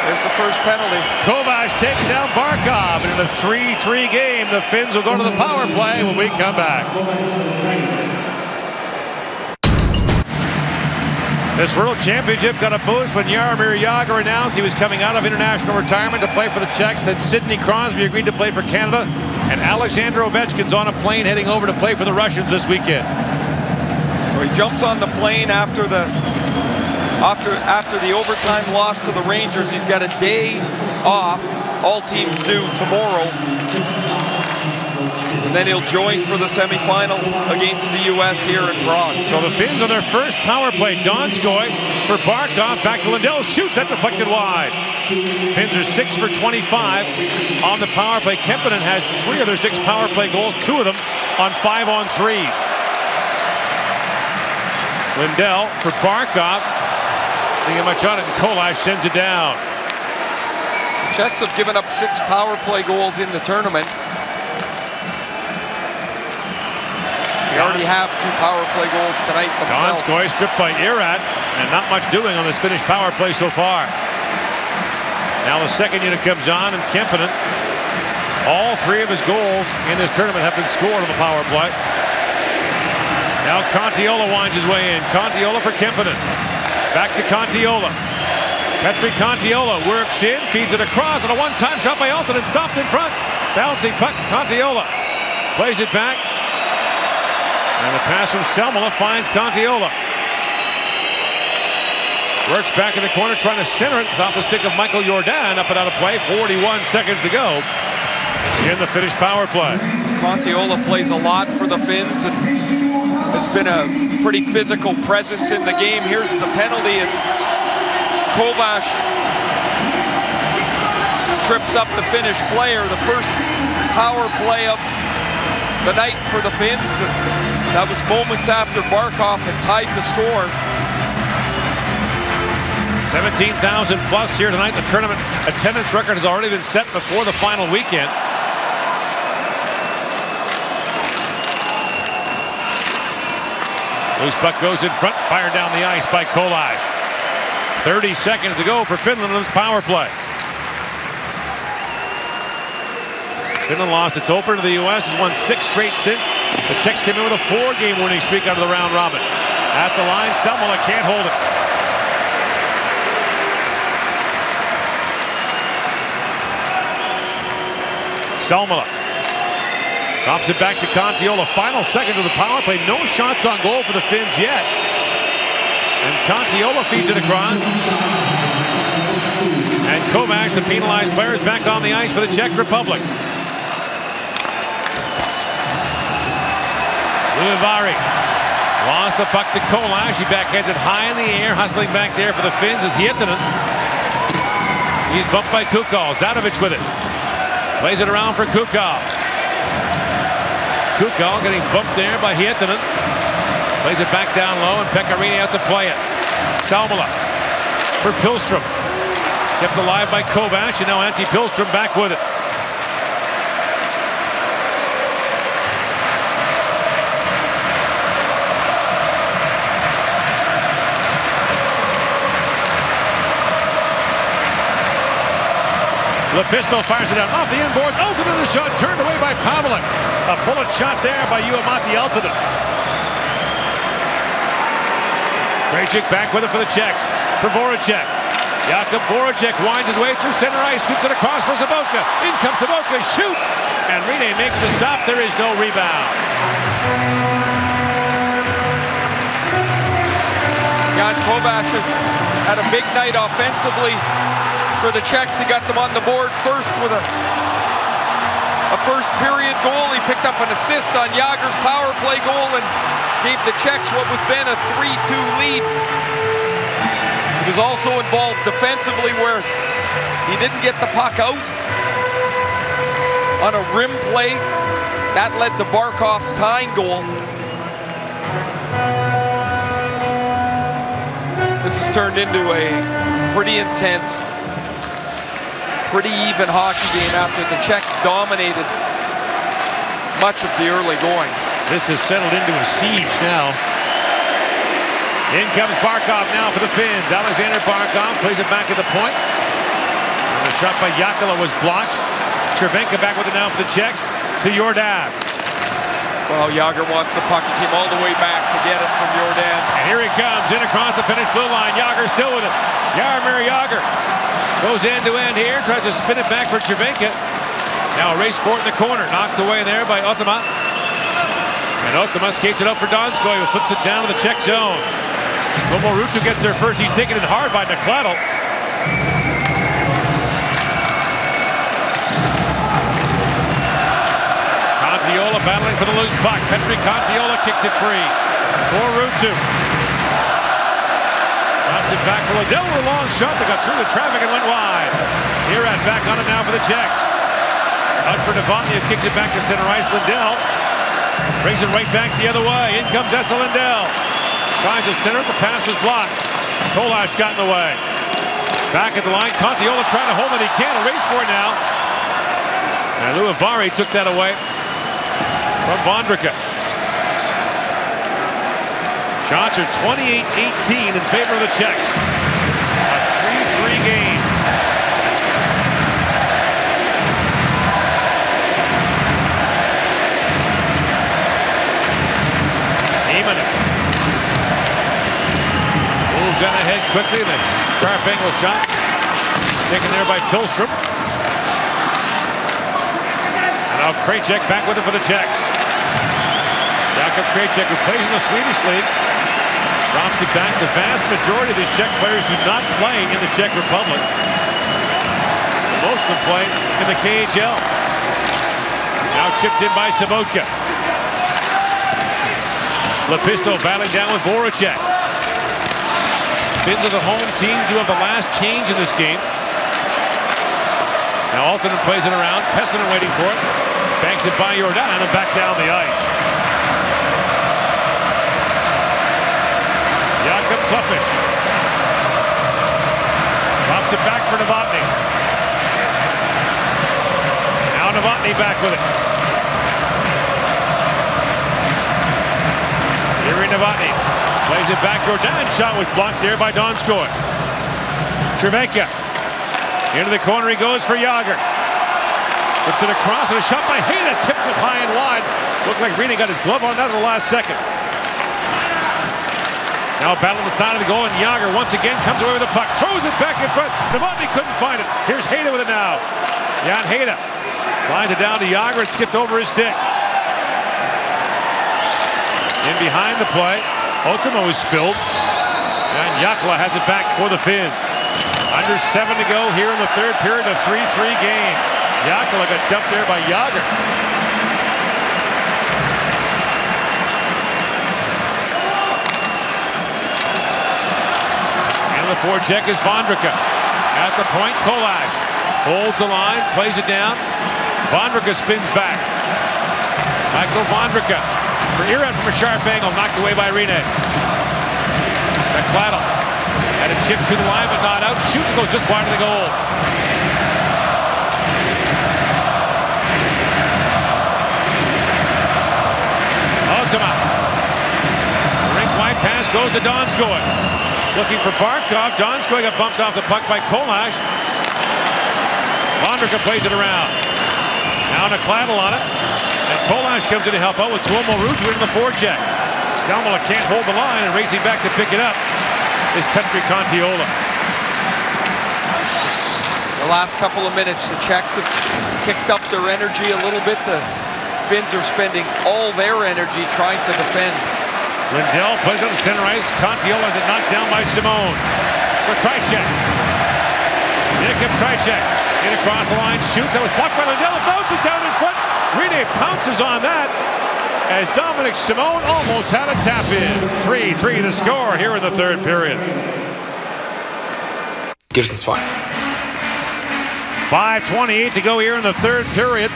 There's the first penalty. Kovac takes down Barkov. And in a 3-3 game, the Finns will go to the power play when we come back. This World Championship got a boost when Jaromir Jágr announced he was coming out of international retirement to play for the Czechs. Then Sidney Crosby agreed to play for Canada. And Alexander Ovechkin's on a plane heading over to play for the Russians this weekend. So he jumps on the plane after the overtime loss to the Rangers. He's got a day off. All teams do tomorrow. And then he'll join for the semifinal against the U.S. here in Prague. So the Finns on their first power play. Donskoy for Barkov. Back to Lindell. Shoots that deflected wide. Finns are 6 for 25 on the power play. Kemppainen has 3 of their 6 power play goals. 2 of them on 5-on-3s. Lindell for Barkov. Thinking much on it, and Kovac sends it down. The Czechs have given up 6 power play goals in the tournament. They already have 2 power play goals tonight themselves. Donskoy stripped by Irat, and not much doing on this Finnish power play so far. Now the second unit comes on, and Kemppainen. All 3 of his goals in this tournament have been scored on the power play. Now Contiola winds his way in. Contiola for Kemppainen. Back to Contiola. Petri Contiola works in, feeds it across, and a one-time shot by Aaltonen, stopped in front. Bouncing puck, Contiola plays it back. And the pass from Selmala finds Contiola. Works back in the corner, trying to center it. It's off the stick of Michael Jordan, up and out of play. 41 seconds to go in the finished power play. Contiola plays a lot for the Finns and has been a pretty physical presence in the game. Here's the penalty as Kovac trips up the Finnish player. The first power play of the night for the Finns, and that was moments after Barkov had tied the score. 17,000 plus here tonight. The tournament attendance record has already been set before the final weekend. Loose puck goes in front, fired down the ice by Kolaj. 30 seconds to go for Finland on this power play. Finland lost its opener to the U.S., has won 6 straight since. The Czechs came in with a 4-game winning streak out of the round robin. At the line, Selmala can't hold it. Selmala drops it back to Contiola. Final seconds of the power play. No shots on goal for the Finns yet. And Contiola feeds it across. And Kovac, the penalized player, is back on the ice for the Czech Republic. Luivari lost the puck to Kolaj. He backhands it high in the air. Hustling back there for the Finns is Hietanen. He's bumped by Kukal. Zadovic with it. Plays it around for Kukal. Kukal getting bumped there by Hietanen. Plays it back down low, and Pekkarini out to play it. Selmala for Pilström. Kept alive by Kovac, and now Antti Pilström back with it. The pistol fires it out off the inboards. Aaltonen a shot turned away by Pavelec. A bullet shot there by Juha-Matti Aaltonen. Krejcik back with it for the Czechs. For Voracek. Jakub Voracek winds his way through center ice. Swoops it across for Sabotka. In comes Sabotka. Shoots. And Rene makes the stop. There is no rebound. Jan Kovac has had a big night offensively. For the Czechs, he got them on the board first with a first period goal. He picked up an assist on Jágr's power play goal and gave the Czechs what was then a 3-2 lead. He was also involved defensively where he didn't get the puck out on a rim play. That led to Barkov's tying goal. This has turned into a pretty intense, pretty even hockey game after the Czechs dominated much of the early going. This has settled into a siege now. In comes Barkov now for the Finns. Alexander Barkov plays it back at the point. And the shot by Jokela was blocked. Cervenka back with it now for the Czechs to Jordan. Well, Jágr wants the puck. He came all the way back to get it from Jordan. And here he comes in across the Finnish blue line. Jágr still with it. Jaromir Jágr goes end-to-end here, tries to spin it back for Cervenka. Now a race for it in the corner, knocked away there by Ottama. And Ottama skates it up for Donskoy, who flips it down to the Czech zone. Momorutu gets there first. He's taken it hard by Nekladel. Contiola battling for the loose puck. Petri Contiola kicks it free for Ruutu. Drops it back for Lindell with a long shot that got through the traffic and went wide. Irad back on it now for the Czechs. Out for Novotny, who kicks it back to center ice. Lindell brings it right back the other way. In comes Esa Lindell. Tries to center it. The pass was blocked. Kolaj got in the way. Back at the line. Contiola trying to hold it. He can't. A race for it now. And Luivari took that away from Vondrika. Shots are 28-18 in favor of the Czechs. A 3-3 game. Eamon moves on ahead quickly. The sharp angle shot taken there by Pilström. And now Krejcik back with it for the Czechs. Jakub Krejček, who plays in the Swedish league, drops it back. The vast majority of these Czech players do not play in the Czech Republic. Most of them play in the KHL. Now chipped in by Sobotka. Lepisto battling down with Voracek. Been to the home team, do have the last change in this game. Now Altonen plays it around. Pessinen waiting for it. Banks it by Jordan and back down the ice. Jakub Klepish. Drops it back for Novotny. Now Novotny back with it. Yuri Novotny plays it back. Jordan's shot was blocked there by Donskoy. Triveka. Into the corner he goes for Jágr. Puts it across and a shot by Haida. Tips it high and wide. Looked like Rini got his glove on that at the last second. Now battling the side of the goal, and Jágr once again comes away with the puck. Throws it back in front. Novotny couldn't find it. Here's Haida with it now. Jan Haida slides it down to Jágr. It skipped over his stick. In behind the play. Otamo is spilled. And Jakla has it back for the Finns. Under 7 to go here in the third period, a 3-3 game. Jakla got dumped there by Jágr. And the forecheck is Vondrika. At the point, Kolář holds the line, plays it down. Vondrika spins back. Michael Vondrika for Iran from a sharp angle, knocked away by Rinne. McCladel had a chip to the line, but not out. Shoots, goes just wide of the goal. Otama. Rink wide pass goes to Donskoy. Looking for Barkov. Donskoy got bumped off the puck by Kolář. Vondrika plays it around. Now McCladel on it. And Kolář comes in to help out with Tuomo Ruutu in the forecheck. Salmela can't hold the line, and racing back to pick it up is Petri Kontiola. The last couple of minutes, the Czechs have kicked up their energy a little bit. The Finns are spending all their energy trying to defend. Lindell plays on the center ice. Kontiola has it knocked down by Simone. For Krejček. Jakub Krejček in across the line, shoots. That was blocked by Lindell. It bounces down in front. Rinne pounces on that as Dominic Simone almost had a tap in. 3-3 the score here in the third period. Gibson's fine. 5:28 to go here in the third period.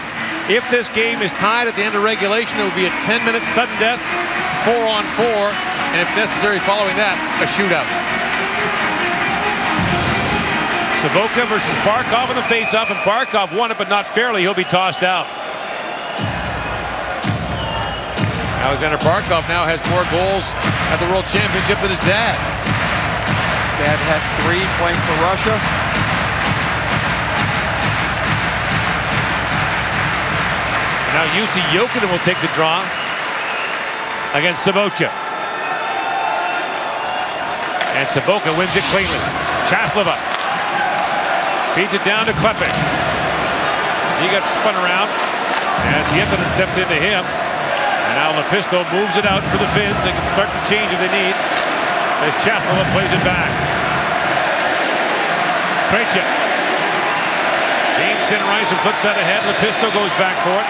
If this game is tied at the end of regulation, it would be a 10-minute sudden death, 4-on-4, and if necessary following that, a shootout. Sobotka versus Barkov in the faceoff, and Barkov won it, but not fairly. He'll be tossed out. Alexander Barkov now has more goals at the World Championship than his dad. His dad had 3 playing for Russia. Now Jussi Jokinen will take the draw against Sobotka. And Sobotka wins it cleanly. Chaslova feeds it down to Klepish. He got spun around as Hietanen stepped into him. And now Lepisto moves it out for the Finns. They can start to change if they need. As Chaslova plays it back. Krejček. Gains center ice and flips that ahead. Lepisto goes back for it.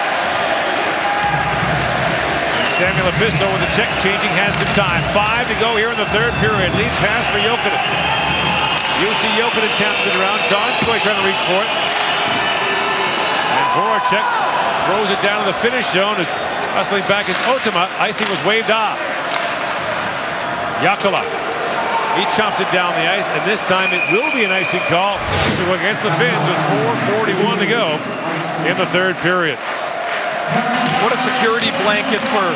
Samuel Lepisto with the Czechs changing has some time. 5 to go here in the third period. Lead pass for Jokinen. Jussi Jokinen taps it around. Donskoy trying to reach for it. And Voracek throws it down to the finish zone as hustling back as Otama. Icing was waved off. Jakala. He chomps it down the ice, and this time it will be an icing call against the Finns with 4:41 to go in the third period. What a security blanket for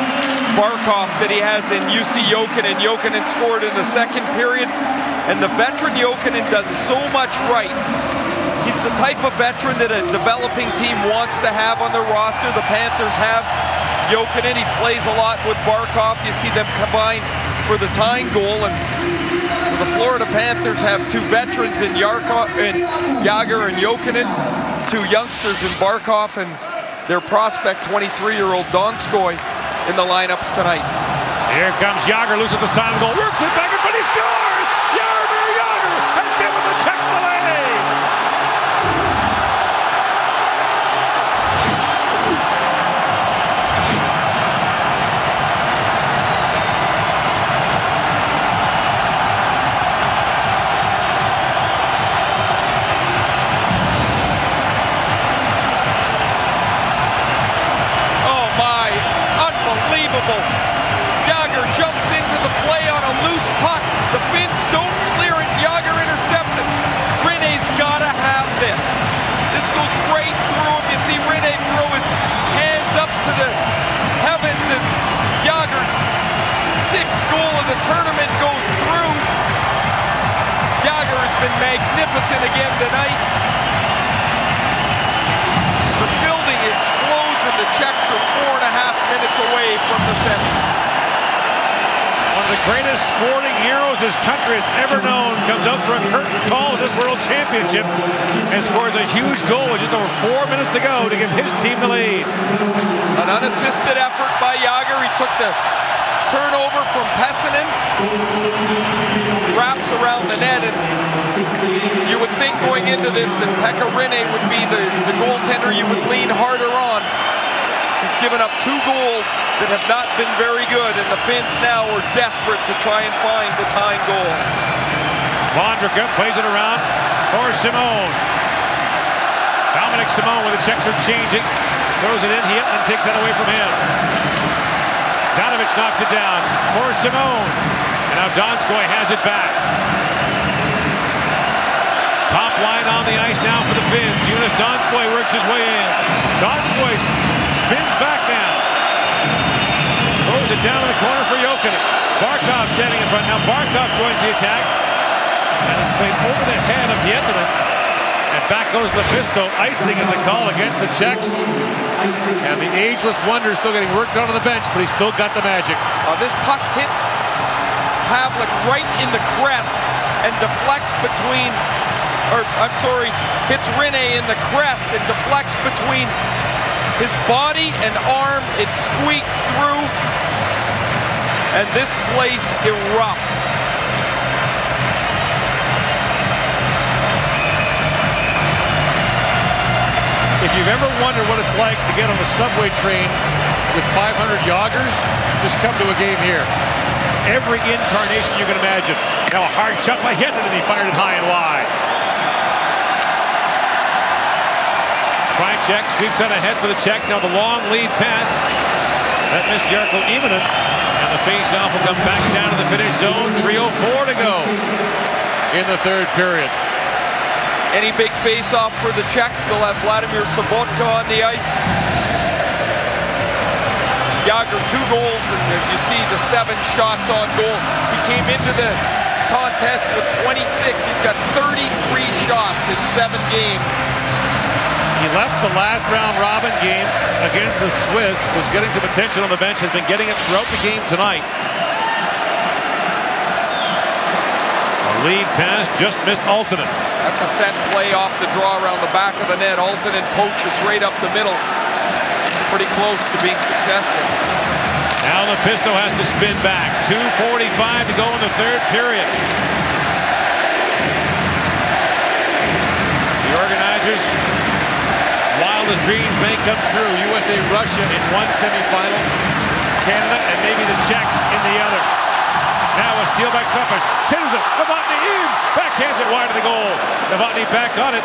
Barkov that he has in Jussi Jokinen. Jokinen scored in the second period, and the veteran Jokinen does so much right. He's the type of veteran that a developing team wants to have on their roster. The Panthers have Jokinen. He plays a lot with Barkov. You see them combine for the tying goal, and the Florida Panthers have 2 veterans in Jágr and Jokinen, 2 youngsters in Barkov and their prospect, 23-year-old Donskoy. in the lineups tonight. Here comes Jágr, loose at the side of the goal, works it back, but he scores! Jaromír Jágr has given the Czechs the lead! Oh my, unbelievable. Jágr jumps into the play on a loose puck. The Finns don't clear it. Jágr intercepts it. Rinne's gotta have this. This goes right through him. You see Rinne throw his hands up to the heavens, and Jágr's sixth goal of the tournament goes through. Jágr has been magnificent again tonight. The building explodes, and the Czechs are 4.5 minutes away from the fence. One of the greatest sporting heroes this country has ever known comes out for a curtain call at this World Championship and scores a huge goal with just over 4 minutes to go to give his team the lead. An unassisted effort by Jágr. He took the turnover from Pessinen, wraps around the net, and you would think going into this that Pekka Rinne would be the goaltender you would lean harder on. He's given up 2 goals that have not been very good, and the Finns now are desperate to try and find the tying goal. Vondrika plays it around for Simone. Dominic Simone, when the Czechs are changing, throws it in. Hietala takes that away from him. Zanovic knocks it down for Simone. And now Donskoy has it back. Top line on the ice now for the Finns. Jonas Donskoy works his way in. Donskoy spins back now. Throws it down in the corner for Jokinen. Barkov standing in front. Now Barkov joins the attack. And is played over the head of Hietala. And back goes Lepisto. Icing is the call against the Czechs. And the ageless wonder is still getting worked on the bench, but he's still got the magic. This puck hits Havlik right in the crest and deflects between, hits Rinne in the crest and deflects between his body and arm. It squeaks through, and this place erupts. If you've ever wondered what it's like to get on a subway train with 500 Jágrs, just come to a game here. Every incarnation you can imagine. Now a hard shot by Hietala, and he fired it high and wide. Fine check, sweeps out ahead for the Czechs. Now the long lead pass. That missed Jarkko Immonen. And the face-off will come back down to the finish zone. 3:04 to go in the third period. Any big face-off for the Czechs, they'll have Vladimir Sobotka on the ice. Jágr 2 goals, and as you see, the 7 shots on goal. He came into the contest with 26. He's got 33 shots in 7 games. He left the last round robin game against the Swiss, was getting some attention on the bench, has been getting it throughout the game tonight. A lead pass just missed Aaltonen. That's a set play off the draw around the back of the net. Aaltonen poaches right up the middle. Pretty close to being successful. Now Lepisto has to spin back. 2:45 to go in the third period. The organizers, wildest dreams may come true. USA-Russia in one semifinal. Canada and maybe the Czechs in the other. Now a steal by Kleppers. Sends it. Novotny in. Backhands it wide of the goal. Novotny back on it.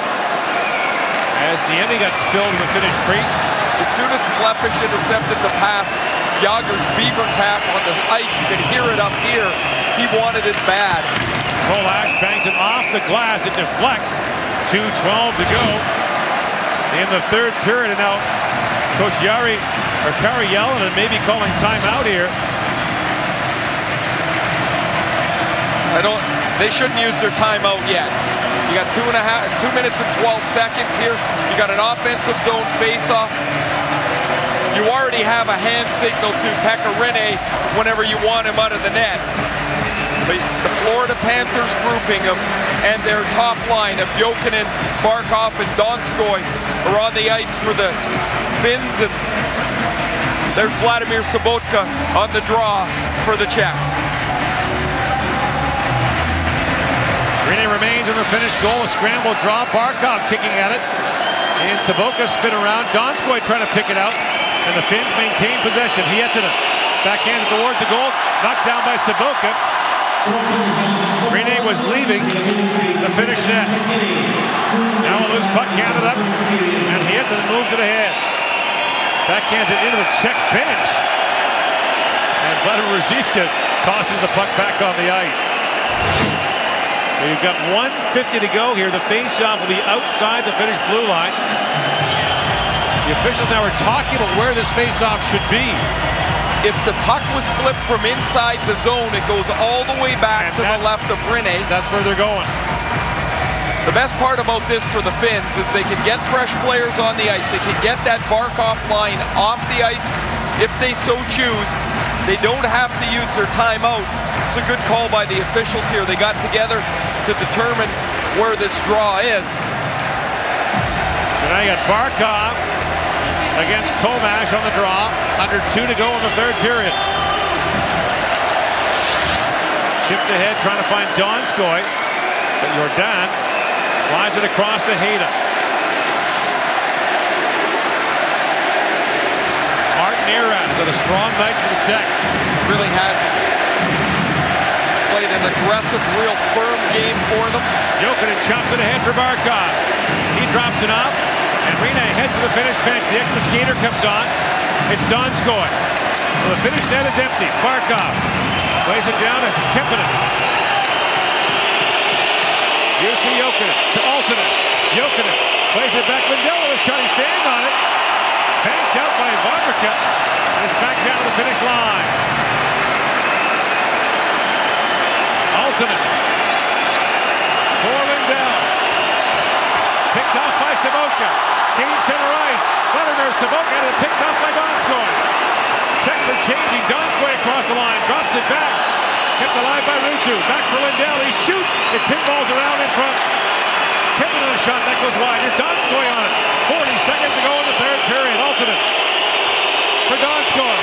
As Niemi got spilled in the finish crease. As soon as Kleppers intercepted the pass, Jágr's beaver tap on the ice. You could hear it up here. He wanted it bad. Kolash bangs it off the glass. It deflects. 2:12 to go in the third period. And now Coach Kari Jalonen may be calling timeout here. They shouldn't use their timeout yet. You got 2 minutes and 12 seconds here. You got an offensive zone face-off. You already have a hand signal to Pekka Rinne whenever you want him out of the net. But the Florida Panthers grouping and their top line of Jokinen, Barkov, and Donskoy are on the ice for the Finns. And There's Vladimir Sobotka on the draw for the Czechs. Rene remains in the finished goal. A scramble draw. Barkov kicking at it. And Sobotka spin around. Donskoy trying to pick it out. And the Finns maintain possession. Hietinen backhanded towards the goal. Knocked down by Sobotka. Rene was leaving the Finnish net. Now a loose puck gathered up. And Hietinen moves it ahead. Backhands it into the Czech bench. And Vladimir Ruzicka tosses the puck back on the ice. So you've got 1:50 to go here. The face-off will be outside the Finnish blue line. The officials now are talking about where this face-off should be. If the puck was flipped from inside the zone, it goes all the way back to the left of Rene. That's where they're going. The best part about this for the Finns is they can get fresh players on the ice. They can get that Barkov line off the ice if they so choose. They don't have to use their timeout. It's a good call by the officials here. They got together to determine where this draw is. So now you got Barkov against Kovash on the draw. Under 2 to go in the third period. Shift ahead, trying to find Donskoy. But Jordan slides it across to Hayda. Martin Erat has had a strong night for the Czechs. Really has. Played an aggressive, real firm game for them. Jokinen chops it ahead for Barkov. He drops it off, and Rene heads to the Finnish bench. The extra skater comes on. It's Donskoy. So the Finnish net is empty. Barkov plays it down to Kemppainen. Jussi Jokinen to Aaltonen. Jokinen plays it back. Lindell with a shot. He fanned on it. Banked out by Varberka. And it's back down to the finish line. Aaltonen for Lindell. Picked off by Sobotka. Gain center ice. Vladimir Sobotka had it picked off by Donskoy. Czechs are changing. Donskoy across the line. Drops it back. Kept alive by Ruutu. Back for Lindell. He shoots. It pinballs around in front. Kemppainen a shot. That goes wide. Here's Donskoy on it. 40 seconds to go in the third period. Aaltonen for Donskoy.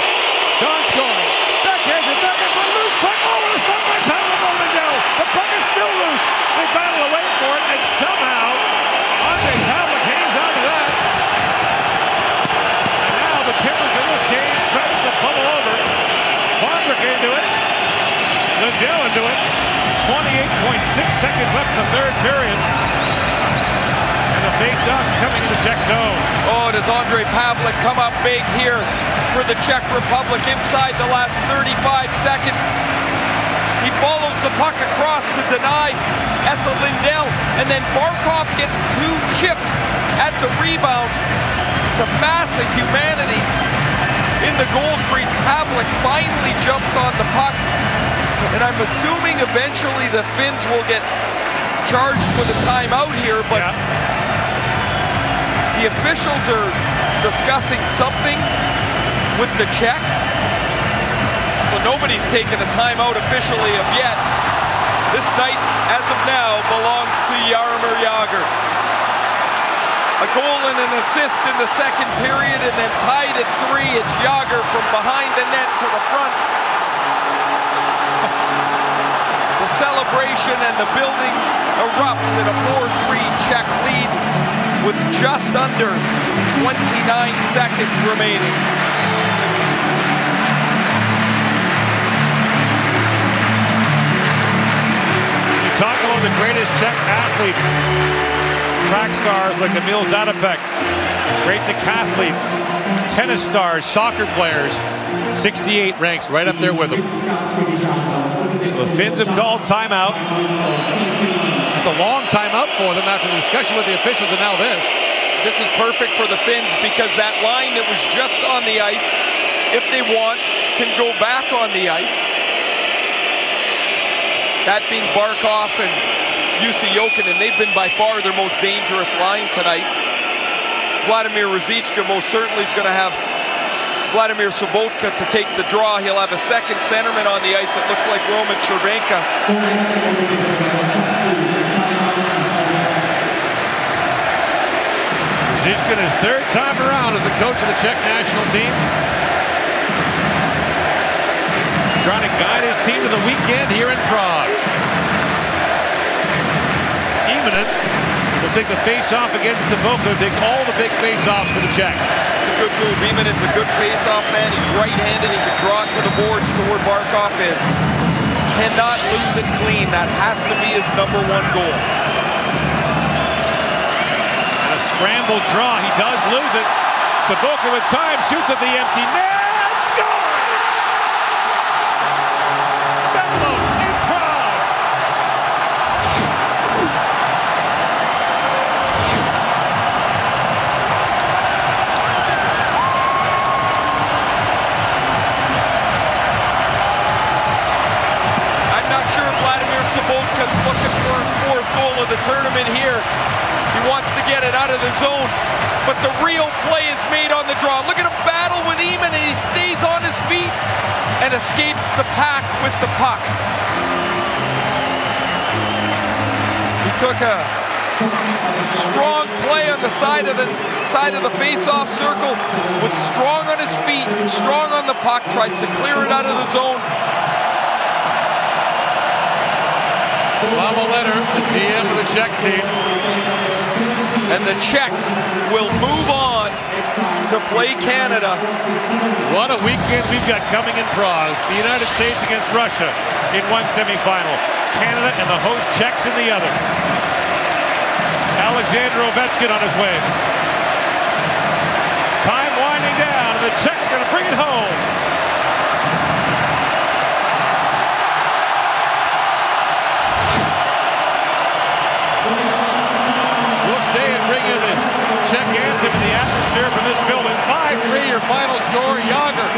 Donskoy. Backhands it back in front. Loose puck. Oh, what a stop by Pavel by Lindell. The puck is still loose. They battle away for it. And somehow Andre Pavlik hangs on to that. And now the temperature in this game threatens to bubble over. Varberka into it. Lindell into it. 28.6 seconds left in the third period. And the face-off coming in the Czech zone. Oh, does Andre Pavlik come up big here for the Czech Republic inside the last 35 seconds. He follows the puck across to deny Esa Lindell, and then Barkov gets 2 chips at the rebound. It's a massive humanity in the goal crease. Pavlik finally jumps on the puck, and I'm assuming eventually the Finns will get charged with a timeout here, but the officials are discussing something with the Czechs. So nobody's taken a timeout officially of yet. This night, as of now, belongs to Jaromir Jagr. A goal and an assist in the second period, and then tied at 3. It's Jagr from behind the net to the front. The celebration and the building erupts in a 4-3 Czech lead with just under 29 seconds remaining. Talk about the greatest Czech athletes. Track stars like Emil Zatopek, great decathletes, tennis stars, soccer players. 68 ranks right up there with them. So the Finns have called timeout. It's a long timeout for them after the discussion with the officials, and now this. This is perfect for the Finns because that line that was just on the ice, if they want, can go back on the ice. That being Barkov and Jussi Jokinen, they've been by far their most dangerous line tonight. Vladimir Ruzicka most certainly is going to have Vladimir Sobotka to take the draw. He'll have a second centerman on the ice. It looks like Roman Chervenka. Ruzicka his third time around as the coach of the Czech national team. trying to guide his team to the weekend here in Prague. Imanen will take the face-off against Saboko, who takes all the big face-offs for the Czechs. It's a good move. Imanen's a good face-off man. He's right-handed. He can draw it to the boards to where Barkov is. Cannot lose it clean. That has to be his #1 goal. And a scramble draw. He does lose it. Saboko with time shoots at the empty net. Score! Bello in Prague. I'm not sure Vladimir Sobotk's looking for his 4th goal of the tournament here. He wants to get it out of the zone, but the real play is made on the draw. Look at him battle with Eamon, and he stays on his feet and escapes the pack with the puck. He took a strong play on the side of the face-off circle, was strong on his feet, strong on the puck, tries to clear it out of the zone. Slava Leonard, the GM of the Czech team. And the Czechs will move on to play Canada. What a weekend we've got coming in Prague. The United States against Russia in one semifinal. Canada and the host Czechs in the other. Alexander Ovechkin on his way. Time winding down, and the Czechs are going to bring it home. We'll stay and bring you the Czech anthem and the atmosphere from this building. 5-3 your final score. Jágr,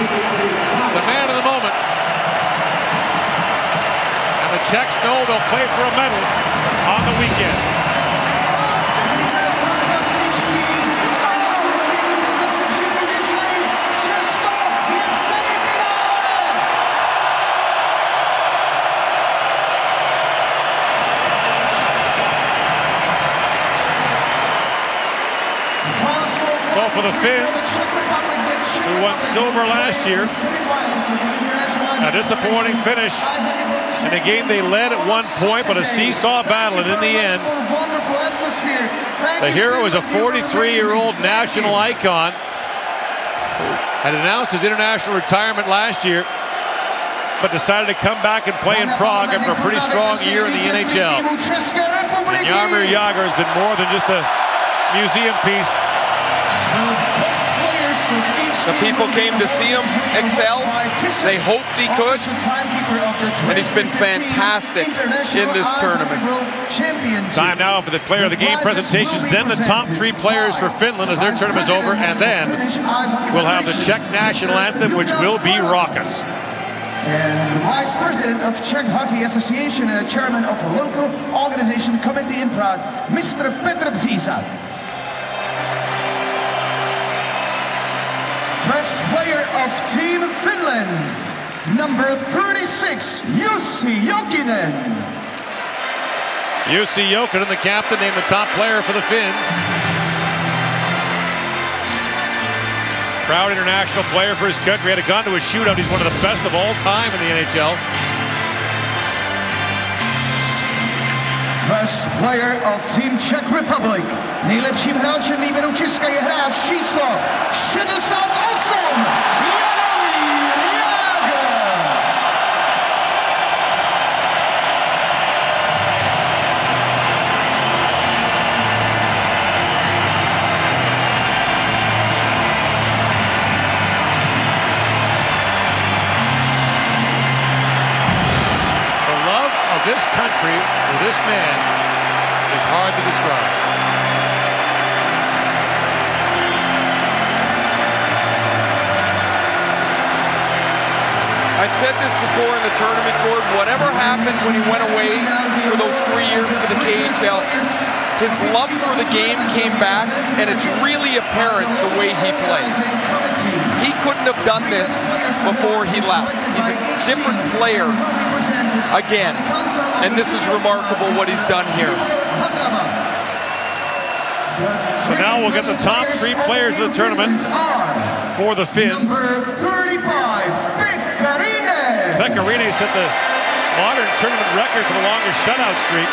the man of the moment. And the Czechs know they'll play for a medal on the weekend. So for the Finns, who won silver last year, a disappointing finish in a game they led at one point, but a seesaw battle, and in the end, the hero is a 43-year-old national icon who had announced his international retirement last year, but decided to come back and play in Prague after a pretty strong year in the NHL. And Jaromír Jágr has been more than just a museum piece. The people came to see him excel. They hoped he could. And he's been fantastic in this tournament. Time now for the player of the game presentations. Then the top 3 players for Finland as their tournament's over. And then we'll have the Czech national anthem, which will be raucous. And the Vice President of Czech Hockey Association and Chairman of a local organization committee in Prague, Mr. Petr Bříza. Best player of Team Finland, number 36, Jussi Jokinen. Jussi Jokinen, the captain, named the top player for the Finns. Proud international player for his country. Had gone to a shootout. He's one of the best of all time in the NHL. Best player of Team Czech Republic. Nejlepším hráčem výběru Česka je hráč číslo 68, Jaromír Jágr. The love of this country for this man is hard to describe. I've said this before in the tournament, Gordon, whatever happened when he went away for those 3 years for the KHL, his love for the game came back, and it's really apparent the way he plays. He couldn't have done this before he left. He's a different player again, and this is remarkable what he's done here. So now we'll get the top 3 players of the tournament for the Finns. Number 35, Pekkarinen. Arena set the modern tournament record for the longest shutout streak.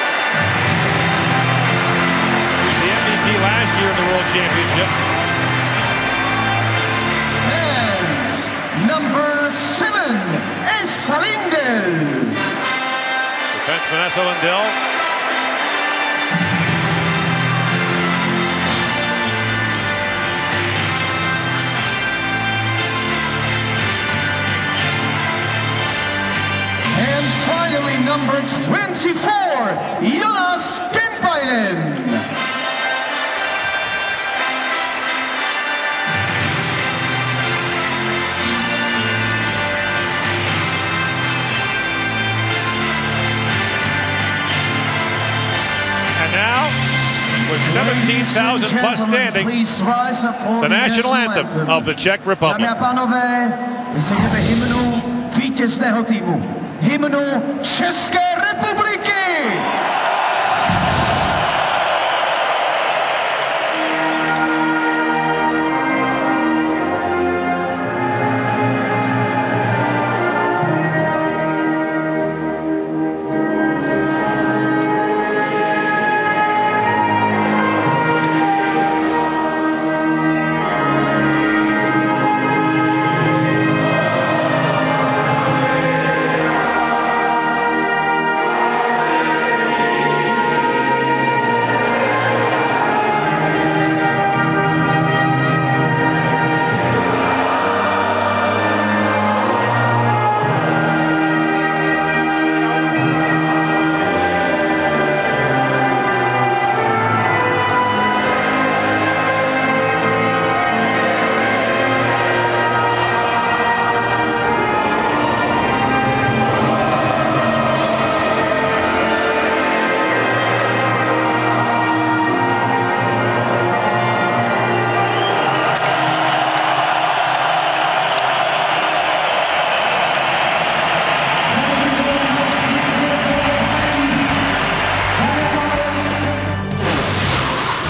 He was the MVP last year in the World Championship. And number 7 is Lindell. Defenseman Esa Lindell. And finally, number 24, Jonas Kemppainen. And now, with 17,000 plus standing, the national anthem of the Czech Republic. Dámy a pánové, vyslechněte hymnu vítězného týmu. Hymnu České republiky!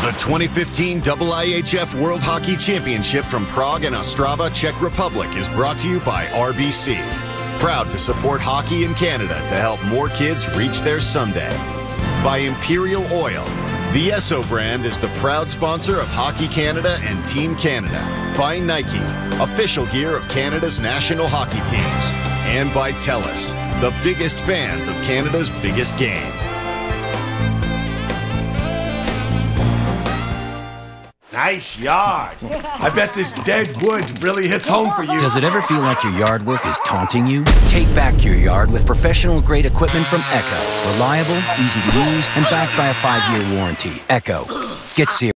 The 2015 IIHF World Hockey Championship from Prague and Ostrava, Czech Republic is brought to you by RBC. Proud to support hockey in Canada to help more kids reach their someday. By Imperial Oil. The Esso brand is the proud sponsor of Hockey Canada and Team Canada. By Nike, official gear of Canada's national hockey teams. And by TELUS, the biggest fans of Canada's biggest game. Nice yard. I bet this dead wood really hits home for you. Does it ever feel like your yard work is taunting you? Take back your yard with professional-grade equipment from Echo. Reliable, easy to use, and backed by a 5-year warranty. Echo. Get serious.